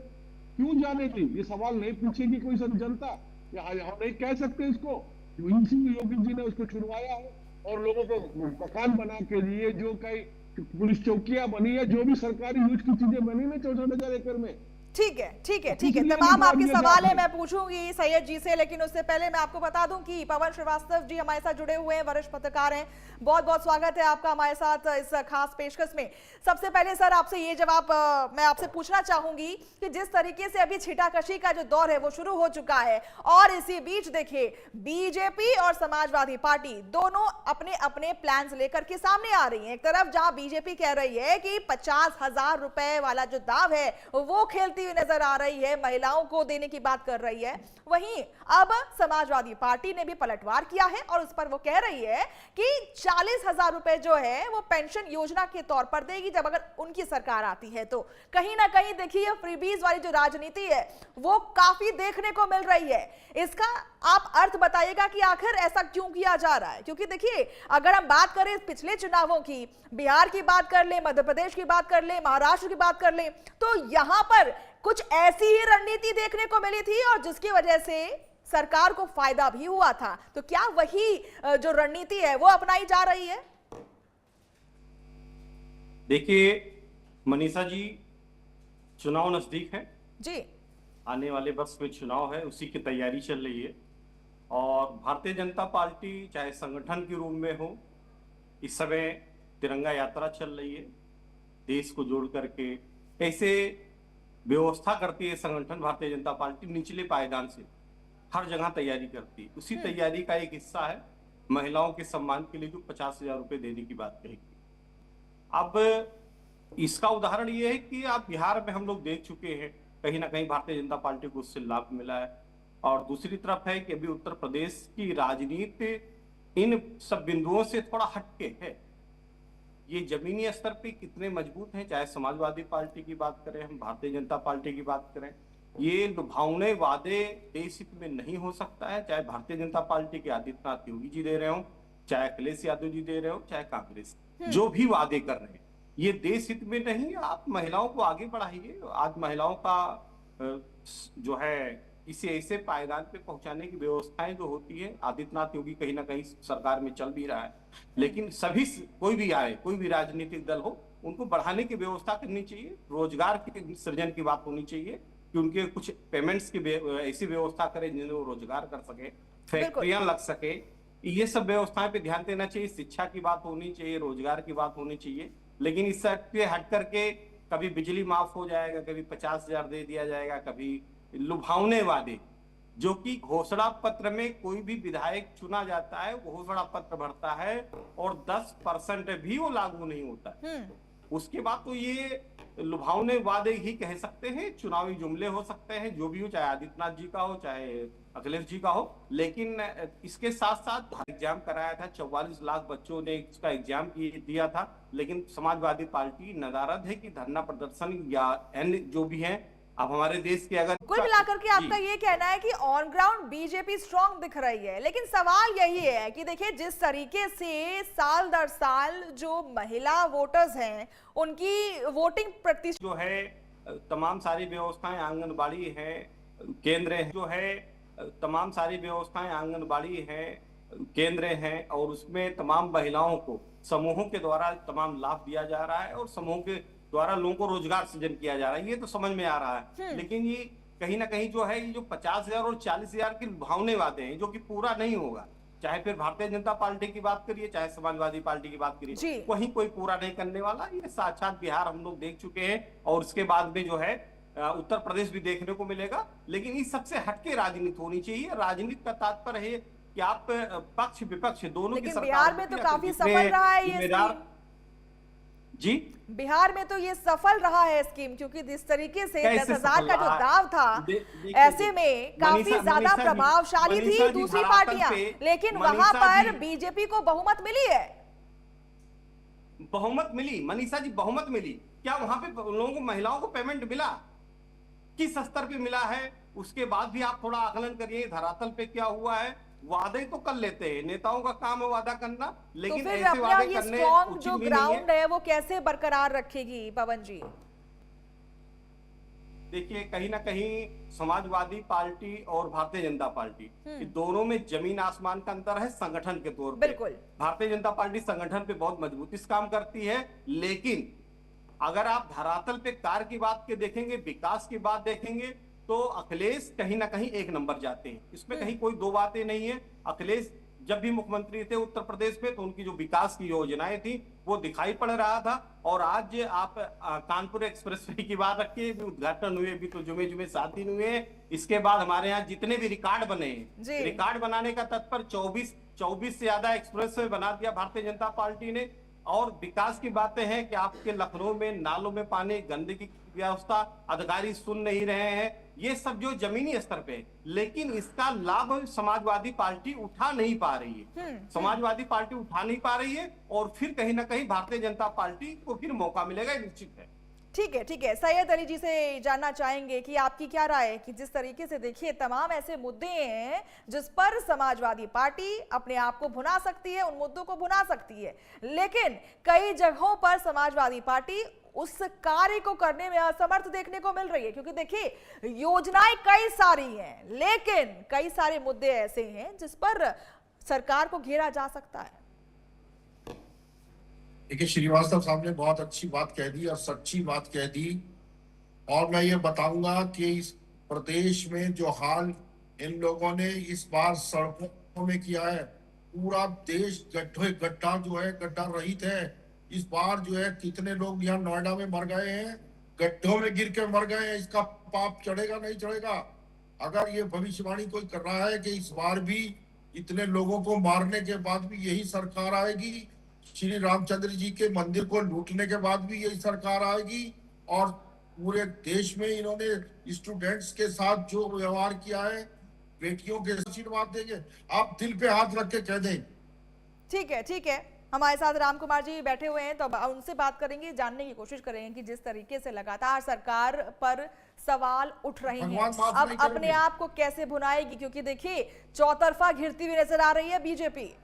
क्यों जाने दी? ये सवाल नहीं पूछेगी कोई जनता? हम नहीं कह सकते इसको। योगी जी ने उसको छुड़वाया है और लोगों को मकान बना के दिए, जो कई पुलिस चौकियां बनी है, जो भी सरकारी यूज की चीजें बनी है 64,000 एकड़ में। ठीक है, ठीक है, ठीक है। तमाम आपके सवाल है मैं पूछूंगी सैयद जी से, लेकिन उससे पहले मैं आपको बता दूं कि पवन श्रीवास्तव जी हमारे साथ जुड़े हुए हैं, वरिष्ठ पत्रकार हैं। बहुत बहुत स्वागत है आपका हमारे साथ इस खास पेशकश में। सबसे पहले सर आपसे ये जवाब मैं आपसे पूछना चाहूंगी कि जिस तरीके से अभी छीटाकशी का जो दौर है वो शुरू हो चुका है और इसी बीच देखिए बीजेपी और समाजवादी पार्टी दोनों अपने अपने प्लान्स लेकर के सामने आ रही है। एक तरफ जहां बीजेपी कह रही है कि 50,000 रुपए वाला जो दाव है वो खेलती हुई नजर आ रही है, महिलाओं को देने की बात कर रही है, वहीं अब समाजवादी पार्टी ने भी पलटवार किया है और उस पर वो कह रही है कि 40,000 रुपए जो है वो पेंशन योजना के तौर पर देगी जब अगर उनकी सरकार आती है। तो कहीं ना कहीं देखिए फ्रीबीज वाली जो राजनीति है वो काफी देखने को मिल रही है। इसका आप अर्थ बताइएगा कि आखिर ऐसा क्यों किया जा रहा है? क्योंकि देखिए अगर हम बात करें पिछले चुनावों की, बिहार की बात कर ले, मध्य प्रदेश की बात कर ले, महाराष्ट्र की बात कर ले, तो यहां पर कुछ ऐसी ही रणनीति देखने को मिली थी और जिसकी वजह से सरकार को फायदा भी हुआ था। तो क्या वही जो रणनीति है वो अपनाई जा रही है? देखिए मनीषा जी, चुनाव नजदीक है जी, आने वाले वर्ष में चुनाव है, उसी की तैयारी चल रही है। और भारतीय जनता पार्टी चाहे संगठन के रूप में हो, इस समय तिरंगा यात्रा चल रही है, देश को जोड़ करके कैसे व्यवस्था करती है संगठन भारतीय जनता पार्टी निचले पायदान से हर जगह तैयारी करती है। उसी तैयारी का एक हिस्सा है महिलाओं के सम्मान के लिए जो 50,000 रुपए देने की बात कही। अब इसका उदाहरण ये है कि आप बिहार में हम लोग देख चुके हैं, कहीं ना कहीं भारतीय जनता पार्टी को उससे लाभ मिला है। और दूसरी तरफ है कि अभी उत्तर प्रदेश की राजनीति इन सब बिंदुओं से थोड़ा हटके है। ये जमीनी स्तर पे कितने मजबूत हैं, चाहे समाजवादी पार्टी की बात करें, हम भारतीय जनता पार्टी की बात करें, ये लुभावने वादे देश हित में नहीं हो सकता है। चाहे भारतीय जनता पार्टी के आदित्यनाथ योगी जी दे रहे हो, चाहे अखिलेश यादव जी दे रहे हो, चाहे कांग्रेस, जो भी वादे कर रहे हैं ये देश हित में नहीं। आप महिलाओं को आगे बढ़ाइए। आज महिलाओं का जो है किसी ऐसे पायदान पे पहुंचाने की व्यवस्थाएं जो होती है, आदित्यनाथ योगी कहीं ना कहीं सरकार में चल भी रहा है, लेकिन सभी कोई भी आए, कोई भी राजनीतिक दल हो, उनको बढ़ाने की व्यवस्था करनी चाहिए। रोजगार के सृजन की बात होनी चाहिए कि उनके कुछ पेमेंट्स की ऐसी व्यवस्था करें जिन्हें वो रोजगार कर सके, फैक्ट्रियां लग सके, ये सब व्यवस्थाएं पे ध्यान देना चाहिए। शिक्षा की बात होनी चाहिए, रोजगार की बात होनी चाहिए, लेकिन इस पे हट करके कभी बिजली माफ हो जाएगा, कभी 50,000 दे दिया जाएगा, कभी लुभावने वादे, जो कि घोषणा पत्र में कोई भी विधायक चुना जाता है, घोषणा पत्र भरता है और 10% भी वो लागू नहीं होता है। उसके बाद तो ये लुभावने वादे ही कह सकते हैं, चुनावी जुमले हो सकते हैं, जो भी हो, चाहे आदित्यनाथ जी का हो, चाहे अखिलेश जी का हो। लेकिन इसके साथ साथ एग्जाम कराया था, 44 लाख बच्चों ने इसका एग्जाम दिया था, लेकिन समाजवादी पार्टी नदारद है कि धरना प्रदर्शन या अन्य जो भी है, अब हमारे देश के अगर कुल मिलाकर के आपका ये कहना है कि ऑन ग्राउंड बीजेपी स्ट्रांग दिख रही है, लेकिन सवाल यही है कि देखिए जिस तरीके से साल दर साल जो महिला वोटर्स हैं उनकी वोटिंग प्रतिशत जो है, तमाम सारी व्यवस्थाएं आंगनबाड़ी है, केंद्र है, जो है तमाम सारी व्यवस्थाएं आंगनबाड़ी है, केंद्र हैं, और उसमें तमाम महिलाओं को समूहों के द्वारा तमाम लाभ दिया जा रहा है और समूह के द्वारा लोगों को रोजगार सृजन किया जा रहा है, ये तो समझ में आ रहा है। लेकिन ये कहीं ना कहीं जो है, ये जो 50,000 और 40,000 के लुभावने वादे हैं जो कि पूरा नहीं होगा, चाहे फिर भारतीय जनता पार्टी की बात करिए, चाहे समाजवादी पार्टी की बात करिए, वहीं कोई पूरा नहीं करने वाला। ये साक्षात बिहार हम लोग देख चुके हैं और उसके बाद में जो है उत्तर प्रदेश भी देखने को मिलेगा। लेकिन इस सबसे हटके राजनीति होनी चाहिए। राजनीति का तात्पर्य है कि आप पक्ष विपक्ष दोनों की सरकार, बिहार में तो काफी सफल रहा है ये स्कीम। जी, बिहार में तो ये सफल रहा है स्कीम, क्योंकि जिस तरीके से 10,000 का जो दाव था, ऐसे में काफी ज्यादा प्रभावशाली थी दूसरी पार्टियां, लेकिन वहां पर बीजेपी को बहुमत मिली है। बहुमत मिली, मनीषा जी, बहुमत मिली। क्या वहां पे लोगों को, महिलाओं को पेमेंट मिला? किस स्तर पे मिला है? उसके बाद भी आप थोड़ा आकलन करिए, धरातल पे क्या हुआ है। वादे तो कर लेते हैं, नेताओं का काम है वादा करना, लेकिन तो फिर ऐसे वादे ये करने स्ट्रॉन्ग उचित जो भी नहीं ग्राउंड है वो कैसे बरकरार रखेगी पवन जी? देखिए, कहीं ना कहीं समाजवादी पार्टी और भारतीय जनता पार्टी, दोनों में जमीन आसमान का अंतर है संगठन के तौर पे। बिल्कुल, भारतीय जनता पार्टी संगठन पे बहुत मजबूती से काम करती है, लेकिन अगर आप धरातल पे कार्य की बात के देखेंगे, विकास की बात देखेंगे, तो अखिलेश कहीं ना कहीं एक नंबर जाते हैं। इसमें कहीं कोई दो बातें नहीं है। अखिलेश जब भी मुख्यमंत्री थे उत्तर प्रदेश में, तो उनकी जो विकास की योजनाएं थी वो दिखाई पड़ रहा था। और आज आप कानपुर एक्सप्रेसवे की बात रखिए, उद्घाटन हुए भी तो जुमे जुमे 7 दिन हुए। इसके बाद हमारे यहाँ जितने भी रिकॉर्ड बने हैं, रिकॉर्ड बनाने का तत्पर 24 से ज्यादा एक्सप्रेसवे बना दिया भारतीय जनता पार्टी ने। और विकास की बातें हैं कि आपके लखनऊ में नालों में पानी, गंदगी की व्यवस्था अधिकारी सुन नहीं रहे हैं। ये सब जो जमीनी स्तर पे है, लेकिन इसका लाभ समाजवादी पार्टी उठा नहीं पा रही है। समाजवादी पार्टी उठा नहीं पा रही है और फिर कहीं ना कहीं भारतीय जनता पार्टी को फिर मौका मिलेगा, निश्चित है। ठीक है, ठीक है। सैयद अली जी से जानना चाहेंगे कि आपकी क्या राय है कि जिस तरीके से देखिए तमाम ऐसे मुद्दे हैं जिस पर समाजवादी पार्टी अपने आप को भुना सकती है, उन मुद्दों को भुना सकती है, लेकिन कई जगहों पर समाजवादी पार्टी उस कार्य को करने में असमर्थ देखने को मिल रही है। क्योंकि देखिए योजनाएं कई सारी हैं, लेकिन कई सारे मुद्दे ऐसे हैं जिस पर सरकार को घेरा जा सकता है। देखिए, श्रीवास्तव साहब ने बहुत अच्छी बात कह दी और सच्ची बात कह दी। और मैं ये बताऊंगा कि इस प्रदेश में जो हाल इन लोगों ने इस बार सड़कों में किया है, पूरा देश गड्ढा जो है गड्ढा रहित है। इस बार जो है कितने लोग यहाँ नोएडा में मर गए हैं, गड्ढों में गिर के मर गए हैं। इसका पाप चढ़ेगा नहीं चढ़ेगा? अगर ये भविष्यवाणी कोई कर रहा है कि इस बार भी इतने लोगों को मारने के बाद भी यही सरकार आएगी श्री रामचंद्र जी के मंदिर को लूटने के बाद भी यही सरकार आएगी, और पूरे देश में इन्होंने स्टूडेंट्स के साथ जो व्यवहार किया है, बेटियों के आशीर्वाद देंगे। आप दिल पे हाथ रख के कह दें। ठीक है, ठीक है। हमारे साथ राम कुमार जी बैठे हुए हैं, तो अब उनसे बात करेंगे, जानने की कोशिश करेंगे कि जिस तरीके से लगातार सरकार पर सवाल उठ रहे हैं, अब अपने आप को कैसे भुनाएगी, क्योंकि देखिए चौतरफा घिरती हुई नजर आ रही है बीजेपी।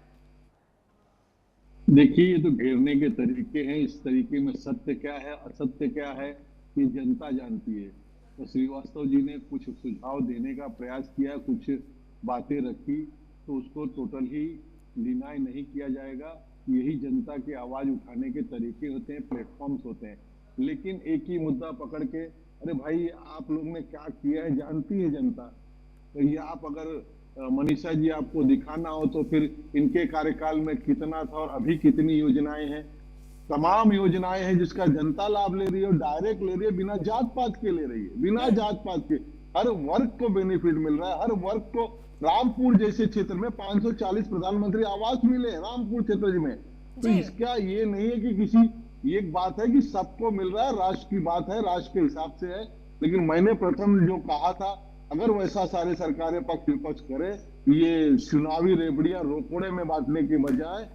देखिए, ये तो घेरने के तरीके हैं। इस तरीके में सत्य क्या है, असत्य क्या है, ये जनता जानती है। तो श्रीवास्तव जी ने कुछ सुझाव देने का प्रयास किया, कुछ बातें रखी, तो उसको टोटल ही डिनाई नहीं किया जाएगा। यही जनता की आवाज उठाने के तरीके होते हैं, प्लेटफॉर्म्स होते हैं। लेकिन एक ही मुद्दा पकड़ के, अरे भाई आप लोग ने क्या किया है जानती है जनता। तो ये आप अगर मनीषा जी आपको दिखाना हो तो फिर इनके कार्यकाल में कितना था और अभी कितनी योजनाएं हैं। तमाम योजनाएं हैं जिसका जनता लाभ ले रही है, डायरेक्ट ले रही है, बिना जात पात के ले रही है, बिना जात पात के। हर वर्ग को बेनिफिट मिल रहा है, हर वर्ग को। रामपुर जैसे क्षेत्र में 540 प्रधानमंत्री आवास मिले रामपुर क्षेत्र में। तो इसका ये नहीं है कि किसी, एक बात है कि सबको मिल रहा है, राष्ट्र की बात है, राष्ट्र के हिसाब से है। लेकिन मैंने प्रथम जो कहा था, अगर वैसा सारे सरकारें पक्ष विपक्ष करे, ये चुनावी रेबड़ियां रोकड़े में बांटने के बजाय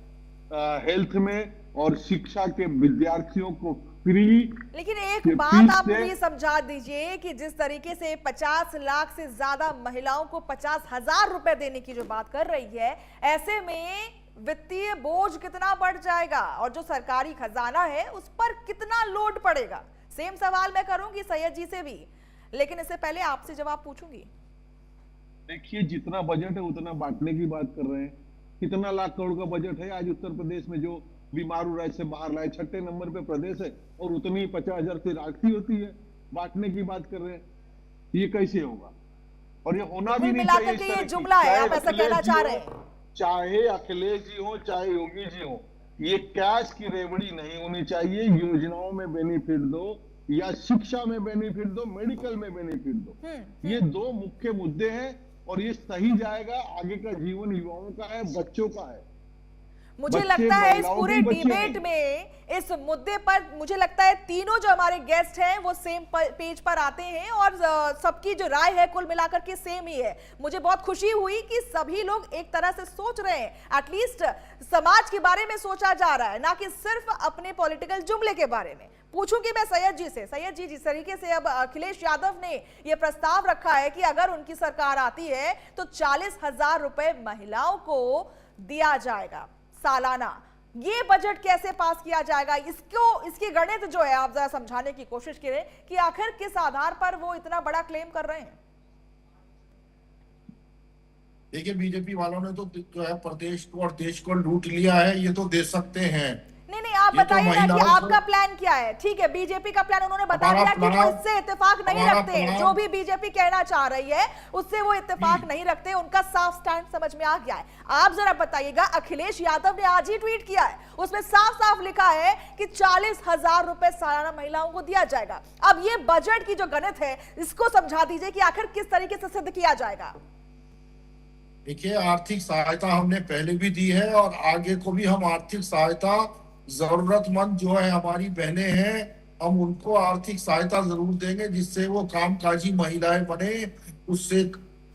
हेल्थ में और शिक्षा के विद्यार्थियों को फ्री। लेकिन एक बात आप मुझे ये समझा दीजिए कि जिस तरीके से 50 लाख से ज्यादा महिलाओं को 50,000 रुपए देने की जो बात कर रही है, ऐसे में वित्तीय बोझ कितना बढ़ जाएगा और जो सरकारी खजाना है उस पर कितना लोड पड़ेगा। सेम सवाल मैं करूंगी सैयद जी से भी, लेकिन इससे पहले आपसे जवाब पूछूंगी। देखिए, जितना बजट है उतना बांटने की बात कर रहे हैं। कितना लाख करोड़ का बजट है आज उत्तर प्रदेश में, जो बीमारू राज्य से बाहर लाए, 6ठे नंबर पे प्रदेश है, और उतनी 50,000 से राशि होती है, बांटने की बात कर रहे हैं। ये कैसे होगा? और ये होना भी नहीं चाहिए। ये जुमला है, आप ऐसा कहना चाह रहे हैं? चाहे अखिलेश जी हो, चाहे योगी जी हो, ये कैश की रेवड़ी नहीं होनी चाहिए। योजनाओं में बेनिफिट दो, या शिक्षा में बेनिफिट दो, मेडिकल में बेनिफिट दो। ये दो मुख्य मुद्दे हैं, और ये सही जाएगा। आगे का जीवन युवाओं का है, बच्चों का है। मुझे लगता है इस पूरे डिबेट में, इस मुद्दे पर मुझे लगता है तीनों जो हमारे गेस्ट हैं वो सेम पेज पर आते हैं, और सबकी जो राय है कुल मिलाकर के सेम ही है। मुझे बहुत खुशी हुई कि सभी लोग एक तरह से सोच रहे हैं, एटलीस्ट समाज के बारे में सोचा जा रहा है, ना कि सिर्फ अपने पॉलिटिकल जुमले के बारे में। पूछूंगी मैं सैयद जी से। सैयद जी, जिस तरीके से अब अखिलेश यादव ने यह प्रस्ताव रखा है कि अगर उनकी सरकार आती है तो 40,000 रुपए महिलाओं को दिया जाएगा सालाना, ये बजट कैसे पास किया जाएगा? इसकी गणित जो है आप जरा समझाने की कोशिश करें कि आखिर किस आधार पर वो इतना बड़ा क्लेम कर रहे हैं। देखिए, बीजेपी वालों ने तो जो है प्रदेश को और देश को लूट लिया है, ये तो दे सकते हैं। नहीं, आप बताइए ना कि आपका प्लान क्या है। ठीक है, बीजेपी का प्लान उन्होंने बता दिया कि वो इससे इत्तेफाक नहीं रखते हैं। जो भी बीजेपी कहना चाह रही है उससे वो इत्तेफाक नहीं रखते, उनका साफ स्टैंड समझ में आ गया है। आप जरा बताइएगा, अखिलेश यादव ने आज ही ट्वीट किया है, उसमें साफ साफ लिखा है कि 40,000 रुपए सालाना महिलाओं को दिया जाएगा। अब ये बजट की जो गणित है, इसको समझा दीजिए कि आखिर किस तरीके से सिद्ध किया जाएगा। देखिए, आर्थिक सहायता हमने पहले भी दी है, और आगे को भी हम आर्थिक सहायता, जरूरतमंद जो है हमारी बहनें हैं, हम उनको आर्थिक सहायता जरूर देंगे, जिससे वो कामकाजी महिलाएं बने, उससे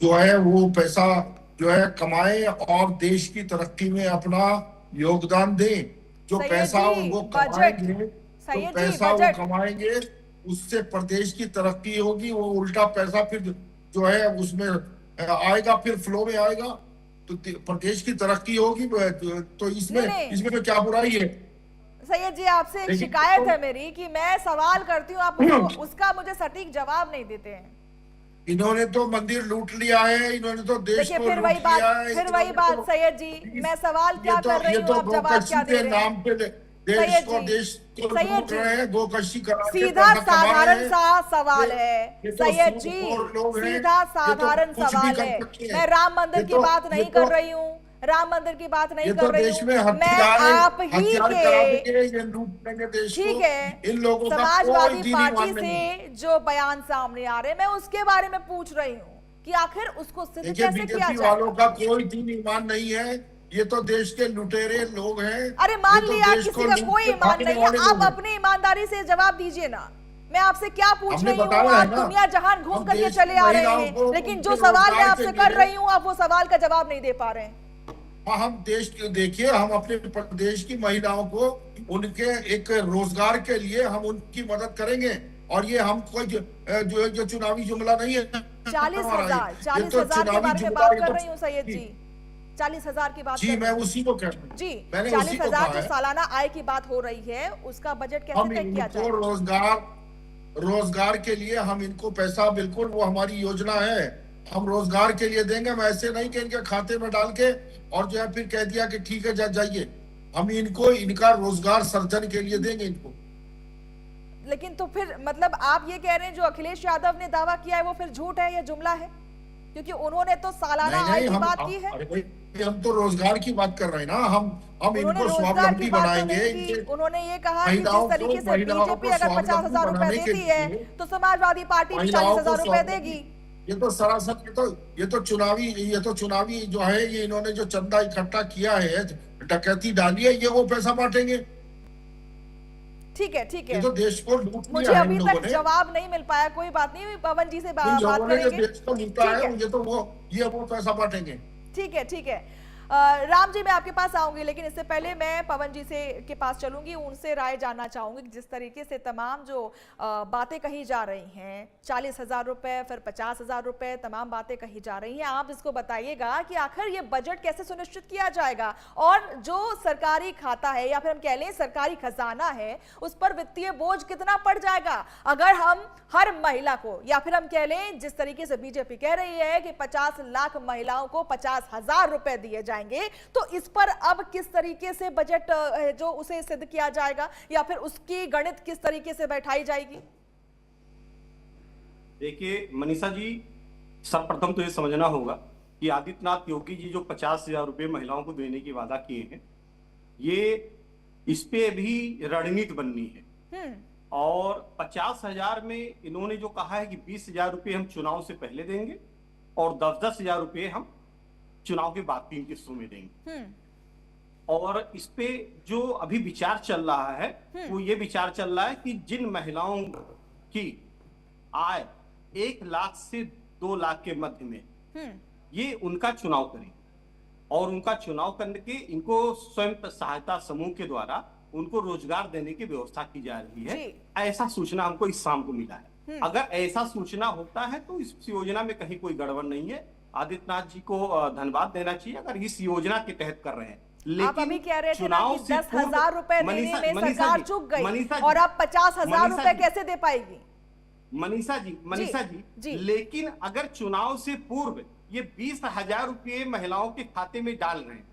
जो है वो पैसा जो है कमाए और देश की तरक्की में अपना योगदान दें। जो पैसा वो कमाएंगे, तो पैसा वो कमाएंगे, उससे प्रदेश की तरक्की होगी। वो उल्टा पैसा फिर जो है उसमें आएगा, फिर फ्लो में आएगा, तो प्रदेश की तरक्की होगी। तो इसमें तो क्या बुराई है? सैयद जी, आपसे एक शिकायत है मेरी कि मैं सवाल करती हूँ, आप उसका मुझे सटीक जवाब नहीं देते हैं। इन्होंने तो मंदिर लूट लिया है, इन्होंने तो देश को लूट लिया है। फिर वही बात सैयद जी, मैं सवाल क्या कर रही हूँ, आप जवाब क्या दे रहे हैं? नाम पे देश को लूट रहे हैं, गोकशी करा के सीधा साधारण सा सवाल है सैयद जी, सीधा साधारण सवाल है। मैं राम मंदिर की बात नहीं कर रही हूँ, राम मंदिर की बात नहीं कर रही हूँ, मैं आप ही के, ठीक है, इन लोगों समाजवादी पार्टी से जो बयान सामने आ रहे हैं, मैं उसके बारे में पूछ रही हूँ कि आखिर उसको सिद्ध कैसे किया जाए। वालों का कोई दीन ईमान नहीं है। ये तो देश के लुटेरे लोग हैं। अरे मान ये तो लिया देश किसी को का लूट कोई के ईमान भागने नहीं वाले है, लोग आप हैं। अपनी ईमानदारी से जवाब दीजिए ना। मैं आपसे क्या पूछ हमने रही हूँ, बताया है आप ना, दुनिया जहान घूम हम करके देश चले की आ रहे महिलाओं हैं, को लेकिन उनके जो सवाल मैं रोजगार आपसे के कर लिए- रही हूँ आप वो सवाल का जवाब नहीं दे पा रहे हैं। हाँ, हम देश के देखिए, हम अपने प्रदेश की महिलाओं को उनके एक रोजगार के लिए हम उनकी मदद करेंगे। और ये हम कोई जो चुनावी जुमला नहीं है 40,000 ये 40,000 तो के चुनावी बारे में जुमला, बात ये कर तो- रही हूँ सैयद जी, 40,000 की बात जी, कर मैं रही हूँ। उसी को कह रहा हूँ। जी, मैंने उसी को 40,000 कहा जो है। सालाना आय की बात हो रही है उसका बजट कैसे हम तय किया इनको जाए? रोजगार के लिए हम इनको पैसा, बिल्कुल वो हमारी योजना है, हम रोजगार के लिए देंगे। हम ऐसे नहीं कि इनके खाते में डाल के और जो है फिर कह दिया कि ठीक है जाइए। हम इनको इनका रोजगार सर्जन के लिए देंगे इनको। लेकिन तो फिर मतलब आप ये कह रहे हैं जो अखिलेश यादव ने दावा किया है वो फिर झूठ है या जुमला है? क्योंकि उन्होंने तो सालाना आय की बात की है। अरे भाई, हम तो रोजगार की बात कर रहे हैं ना। हम उन्होंने इनको रोजगार की स्वावलंबी बात तो बनाएंगे। नहीं की, उन्होंने ये कहा कि महिलाओं जिस तरीके से महिलाओं को बीजेपी अगर 50,000 रुपए बनाने के देती है लिए तो समाजवादी पार्टी भी महिलाओं को 40,000 रुपए देगी। ये तो सरासर ये तो चुनावी जो है, ये इन्होंने जो चंदा इकट्ठा किया है, डकैती डाली है, ये वो पैसा बांटेंगे। ठीक है ये तो देश को लूट मुझे लिया है अभी इन तक लोगों ने। जवाब नहीं मिल पाया, कोई बात नहीं, पवन जी से इन बात लोगों ने जो करेंगे। देश को लूटा ठीक है, ये वो पैसा बांटेंगे। ठीक है। राम जी मैं आपके पास आऊंगी, लेकिन इससे पहले मैं पवन जी से के पास चलूंगी, उनसे राय जानना चाहूंगी कि जिस तरीके से तमाम जो बातें कही जा रही हैं, 40,000 रुपए फिर 50,000 रुपए, तमाम बातें कही जा रही हैं, आप इसको बताइएगा कि आखिर ये बजट कैसे सुनिश्चित किया जाएगा और जो सरकारी खाता है या फिर हम कह लें सरकारी खजाना है उस पर वित्तीय बोझ कितना पड़ जाएगा अगर हम हर महिला को, या फिर हम कह लें जिस तरीके से बीजेपी कह रही है कि 50 लाख महिलाओं को 50,000 रुपए दिए जाएंगे, तो इस पर अब किस तरीके से बजट जो उसे सिद्ध किया जाएगा या फिर उसकी गणित किस तरीके से बैठाई जाएगी? देखिए मनीषा जी, सर्वप्रथम तो ये समझना होगा कि आदित्यनाथ योगी जी जो 50,000 रुपए महिलाओं को देने की वादा किए हैं, ये इस पे भी रणनीति बननी है। और 50,000 में इन्होंने जो कहा है कि 20,000 रुपए हम चुनाव से पहले देंगे और 10,000 रुपए हम चुनाव के बाद 3 किस्तों में देंगे। और इस पे जो अभी विचार चल रहा है वो ये विचार चल रहा है कि जिन महिलाओं की आय 1 लाख से 2 लाख के मध्य में, ये उनका चुनाव करें और उनका चुनाव करने के इनको स्वयं सहायता समूह के द्वारा उनको रोजगार देने की व्यवस्था की जा रही है। ऐसा सूचना हमको इस शाम को मिला है। अगर ऐसा सूचना होता है तो इस योजना में कहीं कोई गड़बड़ नहीं है। आदित्यनाथ जी को धन्यवाद देना चाहिए अगर इस योजना के तहत कर रहे हैं। लेकिन आप अभी कह रहे थे ना कि 10,000 रुपए देने में सरकार चूक गई और अब 50,000 रुपए कैसे दे पाएगी? मनीषा जी, लेकिन अगर चुनाव से पूर्व ये 20,000 रुपए महिलाओं के खाते में डाल रहे हैं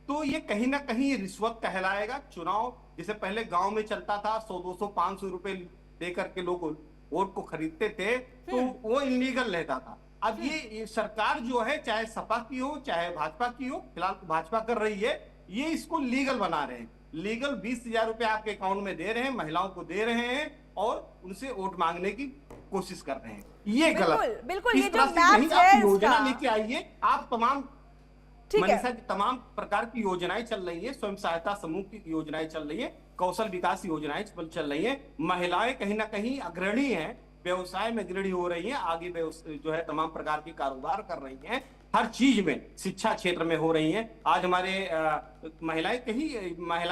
तो ये कहीं ना कहीं रिश्वत कहलाएगा। चुनाव जैसे पहले गांव में चलता था, 100, 200, 500 रुपए दे करके लोग वोट को खरीदते थे तो वो इलीगल रहता था। अब ये सरकार जो है, चाहे सपा की हो चाहे भाजपा की हो, फिलहाल तो भाजपा कर रही है, ये इसको लीगल बना रहे हैं। लीगल 20,000 रुपए आपके अकाउंट में दे रहे हैं, महिलाओं को दे रहे हैं और उनसे वोट मांगने की कोशिश कर रहे हैं। ये गलत, बिल्कुल इस ये तरह जो से मैप नहीं, है आप योजना लेके आइए। आप तमाम मनीषा जी, तमाम प्रकार की योजनाएं चल रही है, स्वयं सहायता समूह की योजनाएं चल रही है, कौशल विकास योजनाएं चल रही है। महिलाएं कहीं ना कहीं अग्रणी हैं, व्यवसाय में अग्रणी हो रही हैं, आगे जो है तमाम प्रकार के कारोबार कर रही हैं, हर चीज में, शिक्षा क्षेत्र में हो रही हैं। आज हमारे महिलाएं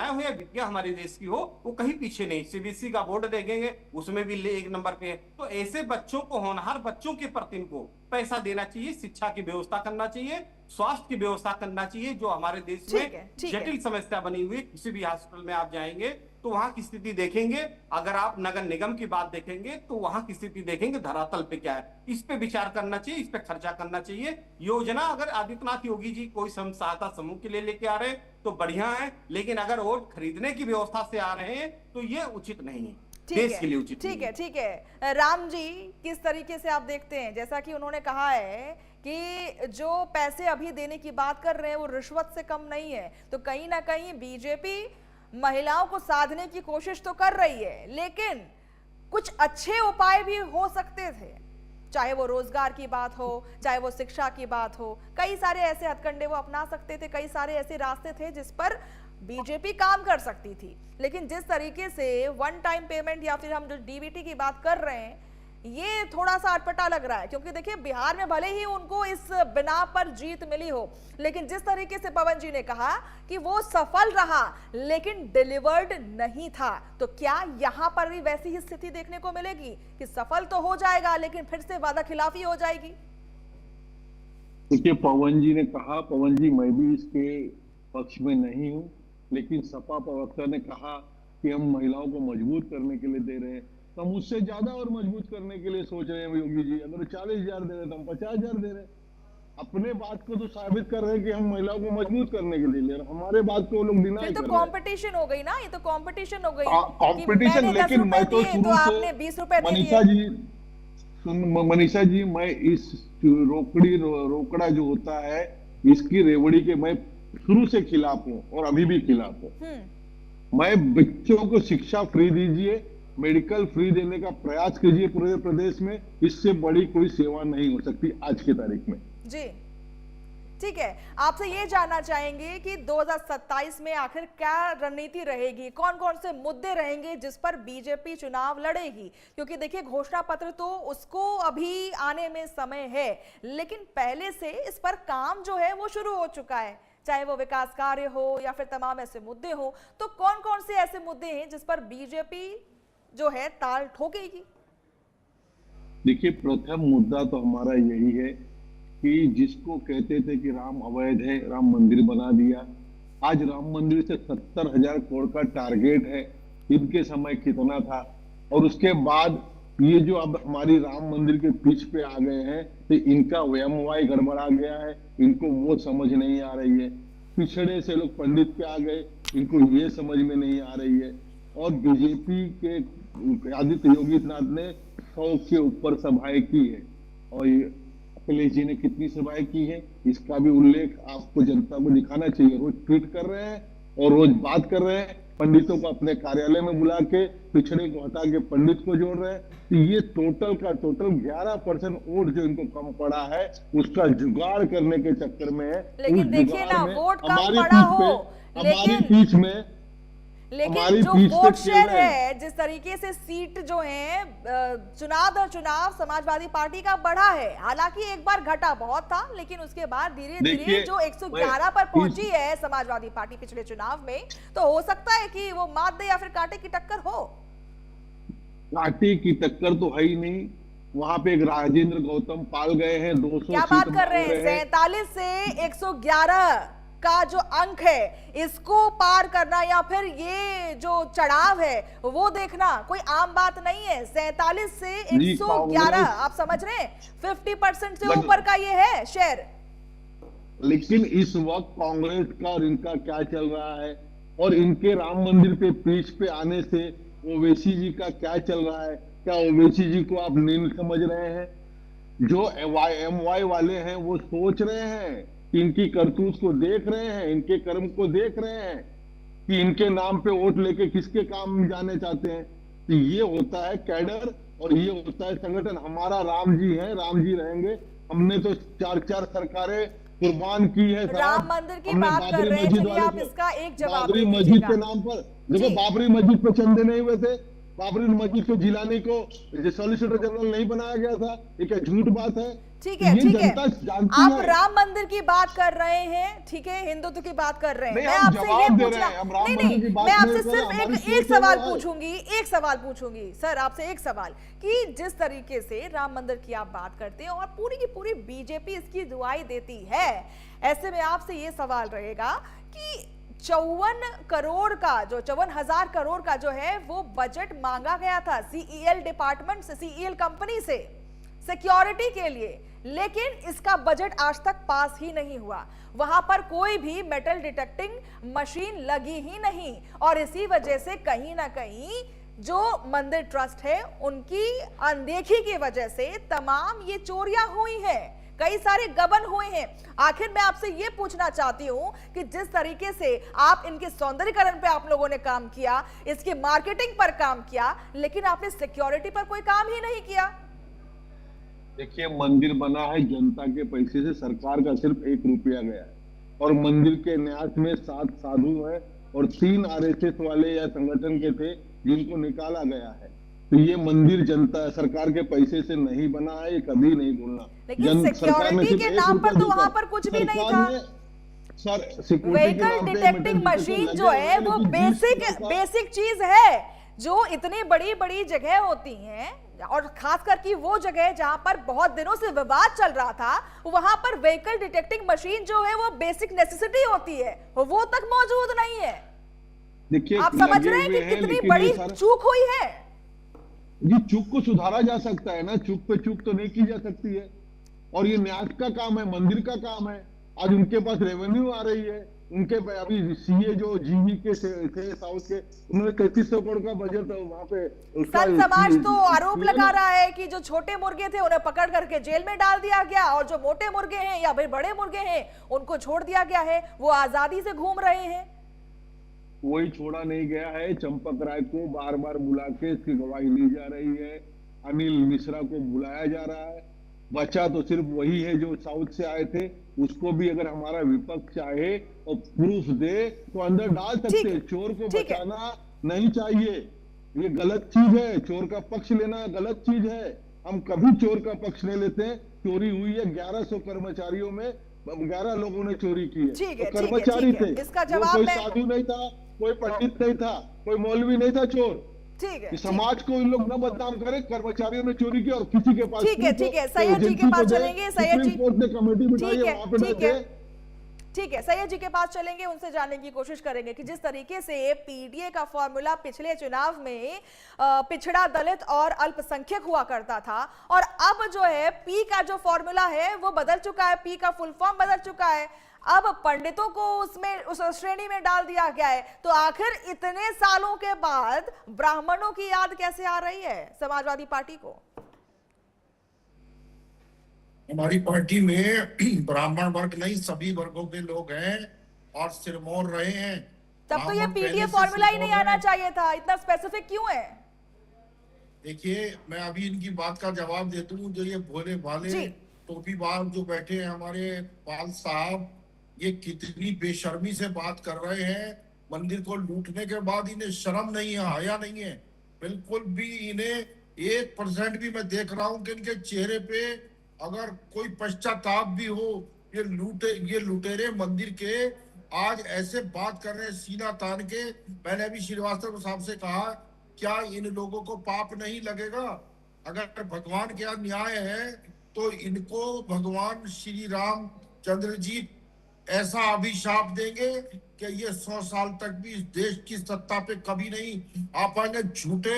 हो या विद्या हमारे देश की हो, वो कहीं पीछे नहीं। सीबीएसई का बोर्ड देखेंगे उसमें भी 1 नंबर पे है। तो ऐसे बच्चों को, होनहार बच्चों के प्रति इनको पैसा देना चाहिए, शिक्षा की व्यवस्था करना चाहिए, स्वास्थ्य की व्यवस्था करना चाहिए। जो हमारे देश में जटिल समस्या बनी हुई, किसी भी हॉस्पिटल में आप जाएंगे तो वहां की स्थिति देखेंगे, अगर आप नगर निगम की बात देखेंगे तो वहां की स्थिति देखेंगे धरातल पे क्या है। इस पे विचार करना चाहिए, इस पे खर्चा करना चाहिए। योजना अगर आदित्यनाथ योगी जी कोई स्वयं सहायता समूह के लिए लेके आ रहे हैं तो बढ़िया है, लेकिन अगर वोट खरीदने की व्यवस्था से आ रहे हैं तो ये उचित नहीं है, देश के लिए उचित नहीं है। ठीक है। राम जी, किस तरीके से आप देखते हैं, जैसा कि उन्होंने कहा है कि जो पैसे अभी देने की बात कर रहे हैं वो रिश्वत से कम नहीं है, तो कहीं ना कहीं बीजेपी महिलाओं को साधने की कोशिश तो कर रही है, लेकिन कुछ अच्छे उपाय भी हो सकते थे। चाहे वो रोजगार की बात हो, चाहे वो शिक्षा की बात हो, कई सारे ऐसे हथकंडे वो अपना सकते थे, कई सारे ऐसे रास्ते थे जिस पर बीजेपी काम कर सकती थी। लेकिन जिस तरीके से वन टाइम पेमेंट या फिर हम जो डीबीटी की बात कर रहे हैं, ये थोड़ा सा अटपटा लग रहा है। क्योंकि देखिए, बिहार में भले ही उनको इस बिना पर जीत मिली हो, लेकिन जिस तरीके से पवन जी ने कहा कि वो सफल रहा लेकिन डिलीवर्ड नहीं था, तो क्या यहां पर भी वैसी ही स्थिति देखने को मिलेगी कि सफल तो हो जाएगा लेकिन फिर से वादा खिलाफी हो जाएगी? देखिए, पवन जी ने कहा, पवन जी मैं भी इसके पक्ष में नहीं हूं, लेकिन सपा प्रवक्ता ने कहा कि हम महिलाओं को मजबूत करने के लिए दे रहे हैं, तो हम उससे ज्यादा और मजबूत करने के लिए सोच रहे हैं योगी जी। अगर 40,000 दे रहे तो हम 50,000 दे रहे हैं। अपने बात को तो साबित कर रहे हैं कि हम महिलाओं को मजबूत करने के लिए ले रहे हैं, हमारे बात को वो लोग डिनाई फिर कर तो रहे हैं। कंपटीशन हो गई ना, ये तो कंपटीशन हो गई। कंपटीशन, लेकिन मैं तो शुरू आपने 20 रुपए दे मनीषा दिए। जी, मनीषा जी, मैं इस रोकड़ा जो होता है, इसकी रेवड़ी के मैं शुरू से खिलाफ हूँ और अभी भी खिलाफ हूँ। मैं बच्चों को शिक्षा फ्री दीजिए, मेडिकल फ्री देने का प्रयास कीजिए पूरे प्रदेश में, इससे बड़ी कोई सेवा नहीं हो सकती आज की तारीख में। जी ठीक है, आपसे ये जानना चाहेंगे कि 2027 में आखिर क्या रणनीति रहेगी, कौन कौन से मुद्दे रहेंगे जिस पर बीजेपी चुनाव लड़ेगी? क्योंकि देखिए, घोषणा पत्र तो उसको अभी आने में समय है, लेकिन पहले से इस पर काम जो है वो शुरू हो चुका है, चाहे वो विकास कार्य हो या फिर तमाम ऐसे मुद्दे हो। तो कौन कौन से ऐसे मुद्दे हैं जिस पर बीजेपी जो है ताल ठोकेगी? देखिए, प्रथम मुद्दा तो हमारा यही है कि जिसको कहते थे कि राम अवैध है, राम मंदिर बना दिया। आज राम मंदिर से 70,000 करोड़ का टारगेट है, इनके समय कितना था? और उसके बाद ये जो अब हमारी राम मंदिर के पीछ पे आ गए हैं, तो इनका व्यवहार गड़बड़ा गया है, इनको वो समझ नहीं आ रही है। पिछड़े से लोग पंडित पे आ गए, इनको ये समझ में नहीं आ रही है। और बीजेपी के आदित्य योगीनाथ ने 100 के ऊपर सभाएं की है, और अखिलेश जी ने कितनी सभाएं की है, इसका भी उल्लेख आपको जनता को दिखाना चाहिए। रोज ट्वीट कर रहे हैं और रोज बात कर रहे हैं, पंडितों को अपने कार्यालय में बुला के पिछड़े को हटा के पंडित को जोड़ रहे हैं। तो ये टोटल का टोटल 11% वोट जो इनको कम पड़ा है, उसका जुगाड़ करने के चक्कर में है। लेकिन देखिए ना, वोट कम पड़ा हो, हमारी पीछ में, लेकिन जो वोट शेयर है, जिस तरीके से सीट जो है चुनाव दर चुनाव समाजवादी पार्टी का बढ़ा है, हालांकि एक बार घटा बहुत था, लेकिन उसके बाद धीरे धीरे जो 111 पर पहुंची है समाजवादी पार्टी पिछले चुनाव में, तो हो सकता है कि वो मात दे या फिर कांटे की टक्कर हो। कांटे की टक्कर तो है ही नहीं, वहां पे एक राजेंद्र गौतम पाल गए हैं, 200 क्या बात कर रहे हैं? 47 से 111 का जो अंक है, इसको पार करना या फिर ये जो चढ़ाव है वो देखना कोई आम बात नहीं है। 47 से 111, आप समझ रहे हैं, 50% से ऊपर का ये है शेयर। लेकिन इस वक्त कांग्रेस का और इनका क्या चल रहा है, और इनके राम मंदिर पे पीछ पे आने से ओवैसी जी का क्या चल रहा है? क्या ओवैसी जी को आप नहीं समझ रहे हैं? जो MY वाले हैं वो सोच रहे हैं, इनकी करतूत को देख रहे हैं, इनके कर्म को देख रहे हैं कि इनके नाम पे वोट लेके किसके काम जाने चाहते हैं। तो ये होता है कैडर और ये होता है संगठन। हमारा राम जी है, राम जी रहेंगे। हमने तो 4 सरकारें कुर्बान की है। राम मंदिर की बात कर रहे हैं, चलिए आप इसका एक जवाब बाबरी मस्जिद के नाम पर देखो, बाबरी मस्जिद पे चंदे नहीं हुए थे, बाबरी मस्जिद को जिलाने को सॉलिसिटर जनरल नहीं बनाया गया था, ये क्या झूठ बात है? ठीक है, ठीक है, आप राम मंदिर की बात कर रहे हैं, ठीक है, हिंदुत्व की बात कर रहे हैं। मैं आपसे ये पूछना, नहीं, मैं आपसे सिर्फ एक सवाल पूछूंगी, सर आपसे एक सवाल, कि जिस तरीके से राम मंदिर की आप बात करते हैं और पूरी की पूरी बीजेपी इसकी दुआई देती है, ऐसे में आपसे ये सवाल रहेगा कि 54 करोड़ का जो 54,000 करोड़ का जो है वो बजट मांगा गया था CEL डिपार्टमेंट से, CEL कंपनी से सिक्योरिटी के लिए, लेकिन इसका बजट आज तक पास ही नहीं हुआ। वहां पर कोई भी मेटल डिटेक्टिंग मशीन लगी ही नहीं, और इसी वजह से कहीं ना कहीं जो मंदिर ट्रस्ट है उनकी अनदेखी की वजह से तमाम ये चोरियां हुई हैं, कई सारे गबन हुए हैं। आखिर मैं आपसे ये पूछना चाहती हूं कि जिस तरीके से आप इनके सौंदर्यीकरण पे आप लोगों ने काम किया, इसकी मार्केटिंग पर काम किया, लेकिन आपने सिक्योरिटी पर कोई काम ही नहीं किया। देखिए, मंदिर बना है जनता के पैसे से, सरकार का सिर्फ 1 रुपया गया है, और मंदिर के न्यास में 7 साधु हैं और 3 आरएसएस वाले या संगठन के थे जिनको निकाला गया है। तो ये मंदिर जनता सरकार के पैसे से नहीं बना है, ये कभी नहीं भूलना। लेकिन सिक्योरिटी के नाम पर तो वहां पर कुछ भी नहीं था। सर, व्हीकल डिटेक्टिंग मशीन जो है वो बेसिक चीज है, जो इतनी बड़ी बड़ी जगह होती हैं, और खासकर की वो जगह जहां पर बहुत दिनों से विवाद चल रहा था, वहां पर व्हीकल डिटेक्टिंग मशीन जो है वो बेसिक नेसेसिटी होती है, वो तक मौजूद नहीं है। देखिए, आप समझ रहे हैं कि कितनी बड़ी चूक हुई है। जी, चूक को सुधारा जा सकता है ना, चूक पे चूक तो नहीं की जा सकती है। और ये न्यास का काम है, मंदिर का काम है। आज उनके पास रेवेन्यू आ रही है, उनके अभी सीए जो जीवी के थे साउथ के, उन्होंने 3300 करोड़ का बजट वहां पे। संत समाज तो आरोप लगा रहा है कि जो छोटे मुर्गे थे उन्हें पकड़ करके जेल में डाल दिया गया, और जो मोटे मुर्गे हैं या फिर बड़े मुर्गे हैं उनको छोड़ दिया गया है, वो आजादी से घूम रहे हैं। कोई छोड़ा नहीं गया है। चंपक राय को बार बार बुला के इसकी गवाही ली जा रही है, अनिल मिश्रा को बुलाया जा रहा है। बचा तो सिर्फ वही है जो साउथ से आए थे, उसको भी अगर हमारा विपक्ष चाहे और प्रूफ दे तो अंदर डाल सकते हैं। चोर को बचाना नहीं चाहिए, ये गलत चीज है। चोर का पक्ष लेना गलत चीज है। हम कभी चोर का पक्ष नहीं लेते हैं। चोरी हुई है, 1100 कर्मचारियों में 11 लोगों ने चोरी की है, तो कर्मचारी थे। इसका जवाब कोई साधु नहीं था, कोई पंडित नहीं था, कोई मौलवी नहीं था चोर। ठीक है, समाज को इन लोग न बदनाम करें। कर्मचारियों ने चोरी की और किसी के पास, ठीक है, सैयद जी के पास चलेंगे। सैयद जी, कोर्ट ने कमेटी बिठाई है, वहां पे ठीक है, सैयद जी के पास चलेंगे, उनसे जानने की कोशिश करेंगे कि जिस तरीके से पीडीए का फॉर्मूला पिछले चुनाव में पिछड़ा, दलित और अल्पसंख्यक हुआ करता था, और अब जो है पी का जो फॉर्मूला है वो बदल चुका है, पी का फुल फॉर्म बदल चुका है, अब पंडितों को उसमें उस श्रेणी में डाल दिया गया है। तो आखिर इतने सालों के बाद ब्राह्मणों की याद कैसे आ रही है समाजवादी पार्टी को? हमारी पार्टी में ब्राह्मण वर्ग नहीं, सभी वर्गों के लोग हैं और सिरमौर रहे हैं। तब तो ये पीडीए फॉर्मूला ही नहीं आना चाहिए था, इतना स्पेसिफिक क्यों है? देखिए, मैं अभी इनकी बात का जवाब देता हूँ। जो ये भोले भाले टोपीबाज जो बैठे हैं हमारे पाल साहब, ये कितनी बेशर्मी से बात कर रहे हैं। मंदिर को लूटने के बाद इन्हें शर्म नहीं है, हया नहीं है, बिल्कुल भी। इन्हें 1% भी मैं देख रहा हूं कि इनके चेहरे पे अगर कोई पश्चाताप भी हो। ये लुटेरे मंदिर के आज ऐसे बात कर रहे हैं सीना तान के। मैंने अभी श्रीवास्तव साहब से कहा, क्या इन लोगों को पाप नहीं लगेगा? अगर भगवान के यहाँ न्याय है तो इनको भगवान श्री राम चंद्र जी ऐसा अभिशाप देंगे कि ये 100 साल तक भी इस देश की सत्ता पे कभी नहीं आ पाएंगे। झूठे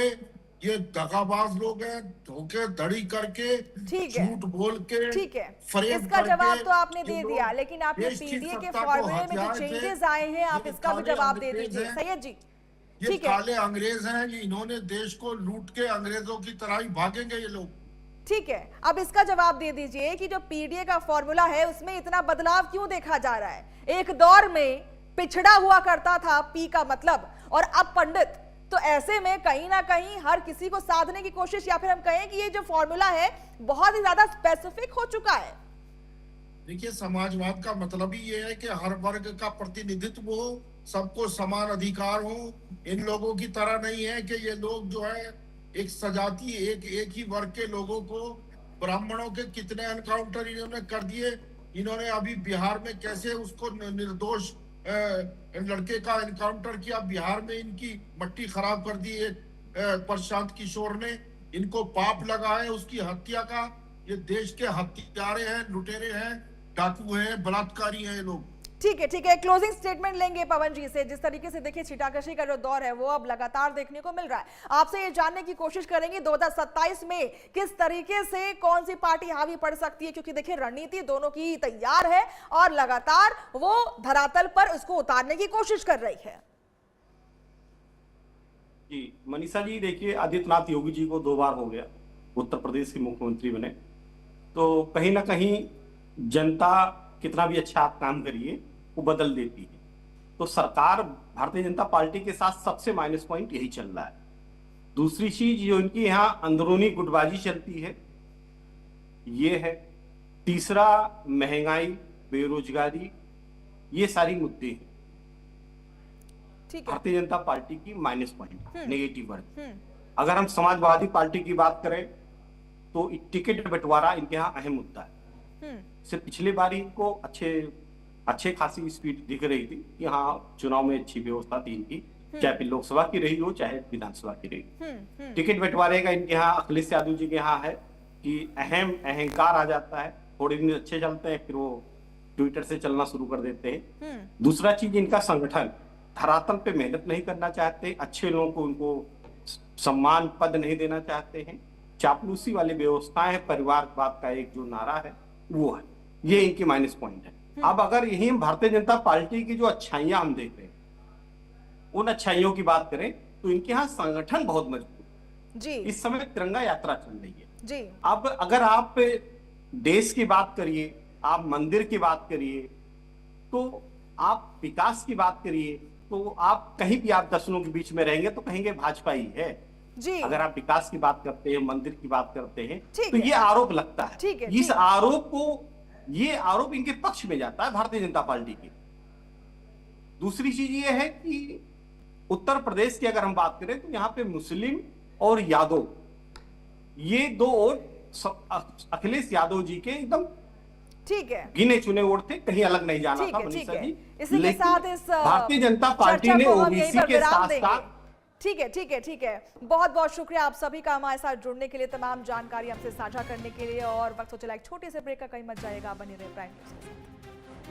ये दगाबाज लोग हैं, धोखेधड़ी करके, झूठ बोल के। ठीक है, इसका जवाब तो आपने दे दिया, लेकिन आपने पीडीए के फॉर्मूले में जो चेंजेस आए हैं आप इसका भी जवाब दे दीजिए सैयद जी। ये काले अंग्रेज हैं, इन्होंने देश को लूट के अंग्रेजों की तरह ही भागेंगे ये लोग। ठीक है, अब इसका जवाब दे दीजिए कि जो पीडीए का फॉर्मूला है उसमें इतना बदलाव क्यों देखा जा रहा है? एक दौर में पिछड़ा हुआ करता था पी का मतलब, और अब पंडित। तो ऐसे में कहीं ना कहीं हर किसी को साधने की कोशिश, या फिर हम कहें कि ये जो फॉर्मूला है बहुत ही ज्यादा स्पेसिफिक हो चुका है। देखिए, समाजवाद का मतलब ही ये है कि हर वर्ग का प्रतिनिधित्व हो, सबको समान अधिकार हो। इन लोगों की तरह नहीं है कि ये लोग जो है एक सजाती एक ही वर्ग के लोगों को, ब्राह्मणों के कितने एनकाउंटर इन्होंने कर दिए। इन्होंने अभी बिहार में कैसे उसको निर्दोष लड़के का एनकाउंटर किया, बिहार में इनकी मट्टी खराब कर दी प्रशांत किशोर ने। इनको पाप लगा है उसकी हत्या का। ये देश के हत्यारे हैं, लुटेरे हैं, डाकू हैं, बलात्कारी हैं ये लोग। ठीक है, क्लोजिंग स्टेटमेंट लेंगे पवन जी से। जिस तरीके से देखिए छीटाकशी का जो दौर है वो अब लगातार देखने को मिल रहा है, आपसे ये जानने की कोशिश करेंगे 2027 में किस तरीके से कौन सी पार्टी हावी पड़ सकती है, क्योंकि देखिए रणनीति दोनों की तैयार है और लगातार वो धरातल पर उसको उतारने की कोशिश कर रही है। जी मनीषा जी, देखिए आदित्यनाथ योगी जी को 2 बार हो गया उत्तर प्रदेश के मुख्यमंत्री बने, तो कहीं ना कहीं जनता कितना भी अच्छा आप काम करिए वो बदल देती है। तो सरकार भारतीय जनता पार्टी के साथ सबसे माइनस पॉइंट यही चल रहा है। दूसरी चीज जो इनकी यहाँ अंदरूनी गुटबाजी चलती है, ये है। तीसरा महंगाई, बेरोजगारी, ये सारी मुद्दे हैं ठीक है। भारतीय जनता पार्टी की माइनस पॉइंट, नेगेटिव वर्ड। अगर हम समाजवादी पार्टी की बात करें तो टिकट बंटवारा इनके यहाँ अहम मुद्दा है। सिर्फ पिछली बार इनको अच्छे खासी स्पीड दिख रही थी कि हाँ चुनाव में अच्छी व्यवस्था थी इनकी, चाहे फिर लोकसभा की रही हो चाहे विधानसभा की रही। टिकट बंटवारे का इनके यहाँ अखिलेश यादव जी के यहाँ है कि अहंकार आ जाता है, थोड़े दिन अच्छे चलते हैं फिर वो ट्विटर से चलना शुरू कर देते हैं। दूसरा चीज इनका संगठन, धरातल पे मेहनत नहीं करना चाहते, अच्छे लोगों को उनको सम्मान पद नहीं देना चाहते हैं, चापलूसी वाली व्यवस्थाएं है, परिवारवाद का एक जो नारा है वो है, ये इनकी माइनस पॉइंट है। अब अगर यही हम भारतीय जनता पार्टी की जो अच्छाइयां हम देख रहे हैं, उन अच्छाइयों की बात करें तो इनके यहाँ संगठन बहुत मजबूत जी। इस समय तिरंगा यात्रा चल रही है जी। अब अगर आप देश की बात करिए, आप मंदिर की बात करिए, तो आप विकास की बात करिए, तो आप कहीं भी आप दर्शनों के बीच में रहेंगे तो कहेंगे भाजपा ही है जी। अगर आप विकास की बात करते हैं, मंदिर की बात करते हैं तो है। ये आरोप लगता है। ठीक है, इस आरोप को, ये आरोप इनके पक्ष में जाता है भारतीय जनता पार्टी के। दूसरी चीज ये है कि उत्तर प्रदेश की अगर हम बात करें तो यहाँ पे मुस्लिम और यादव, ये दो वोट अखिलेश यादव जी के एकदम ठीक है, गिने चुने वोट थे, कहीं अलग नहीं जाना था ठीक मनीषा है। जी। इसी के साथ इस भारतीय जनता पार्टी चर्चा ने को हम यहीं ओबीसी पर के विराम साथ देंगे। साथ ठीक है। बहुत बहुत शुक्रिया आप सभी का हमारे साथ जुड़ने के लिए, तमाम जानकारी हमसे साझा करने के लिए। और वक्त हो चला एक छोटे से ब्रेक का, कहीं मत जाइएगा, बने रहे प्राइम न्यूज़ के साथ।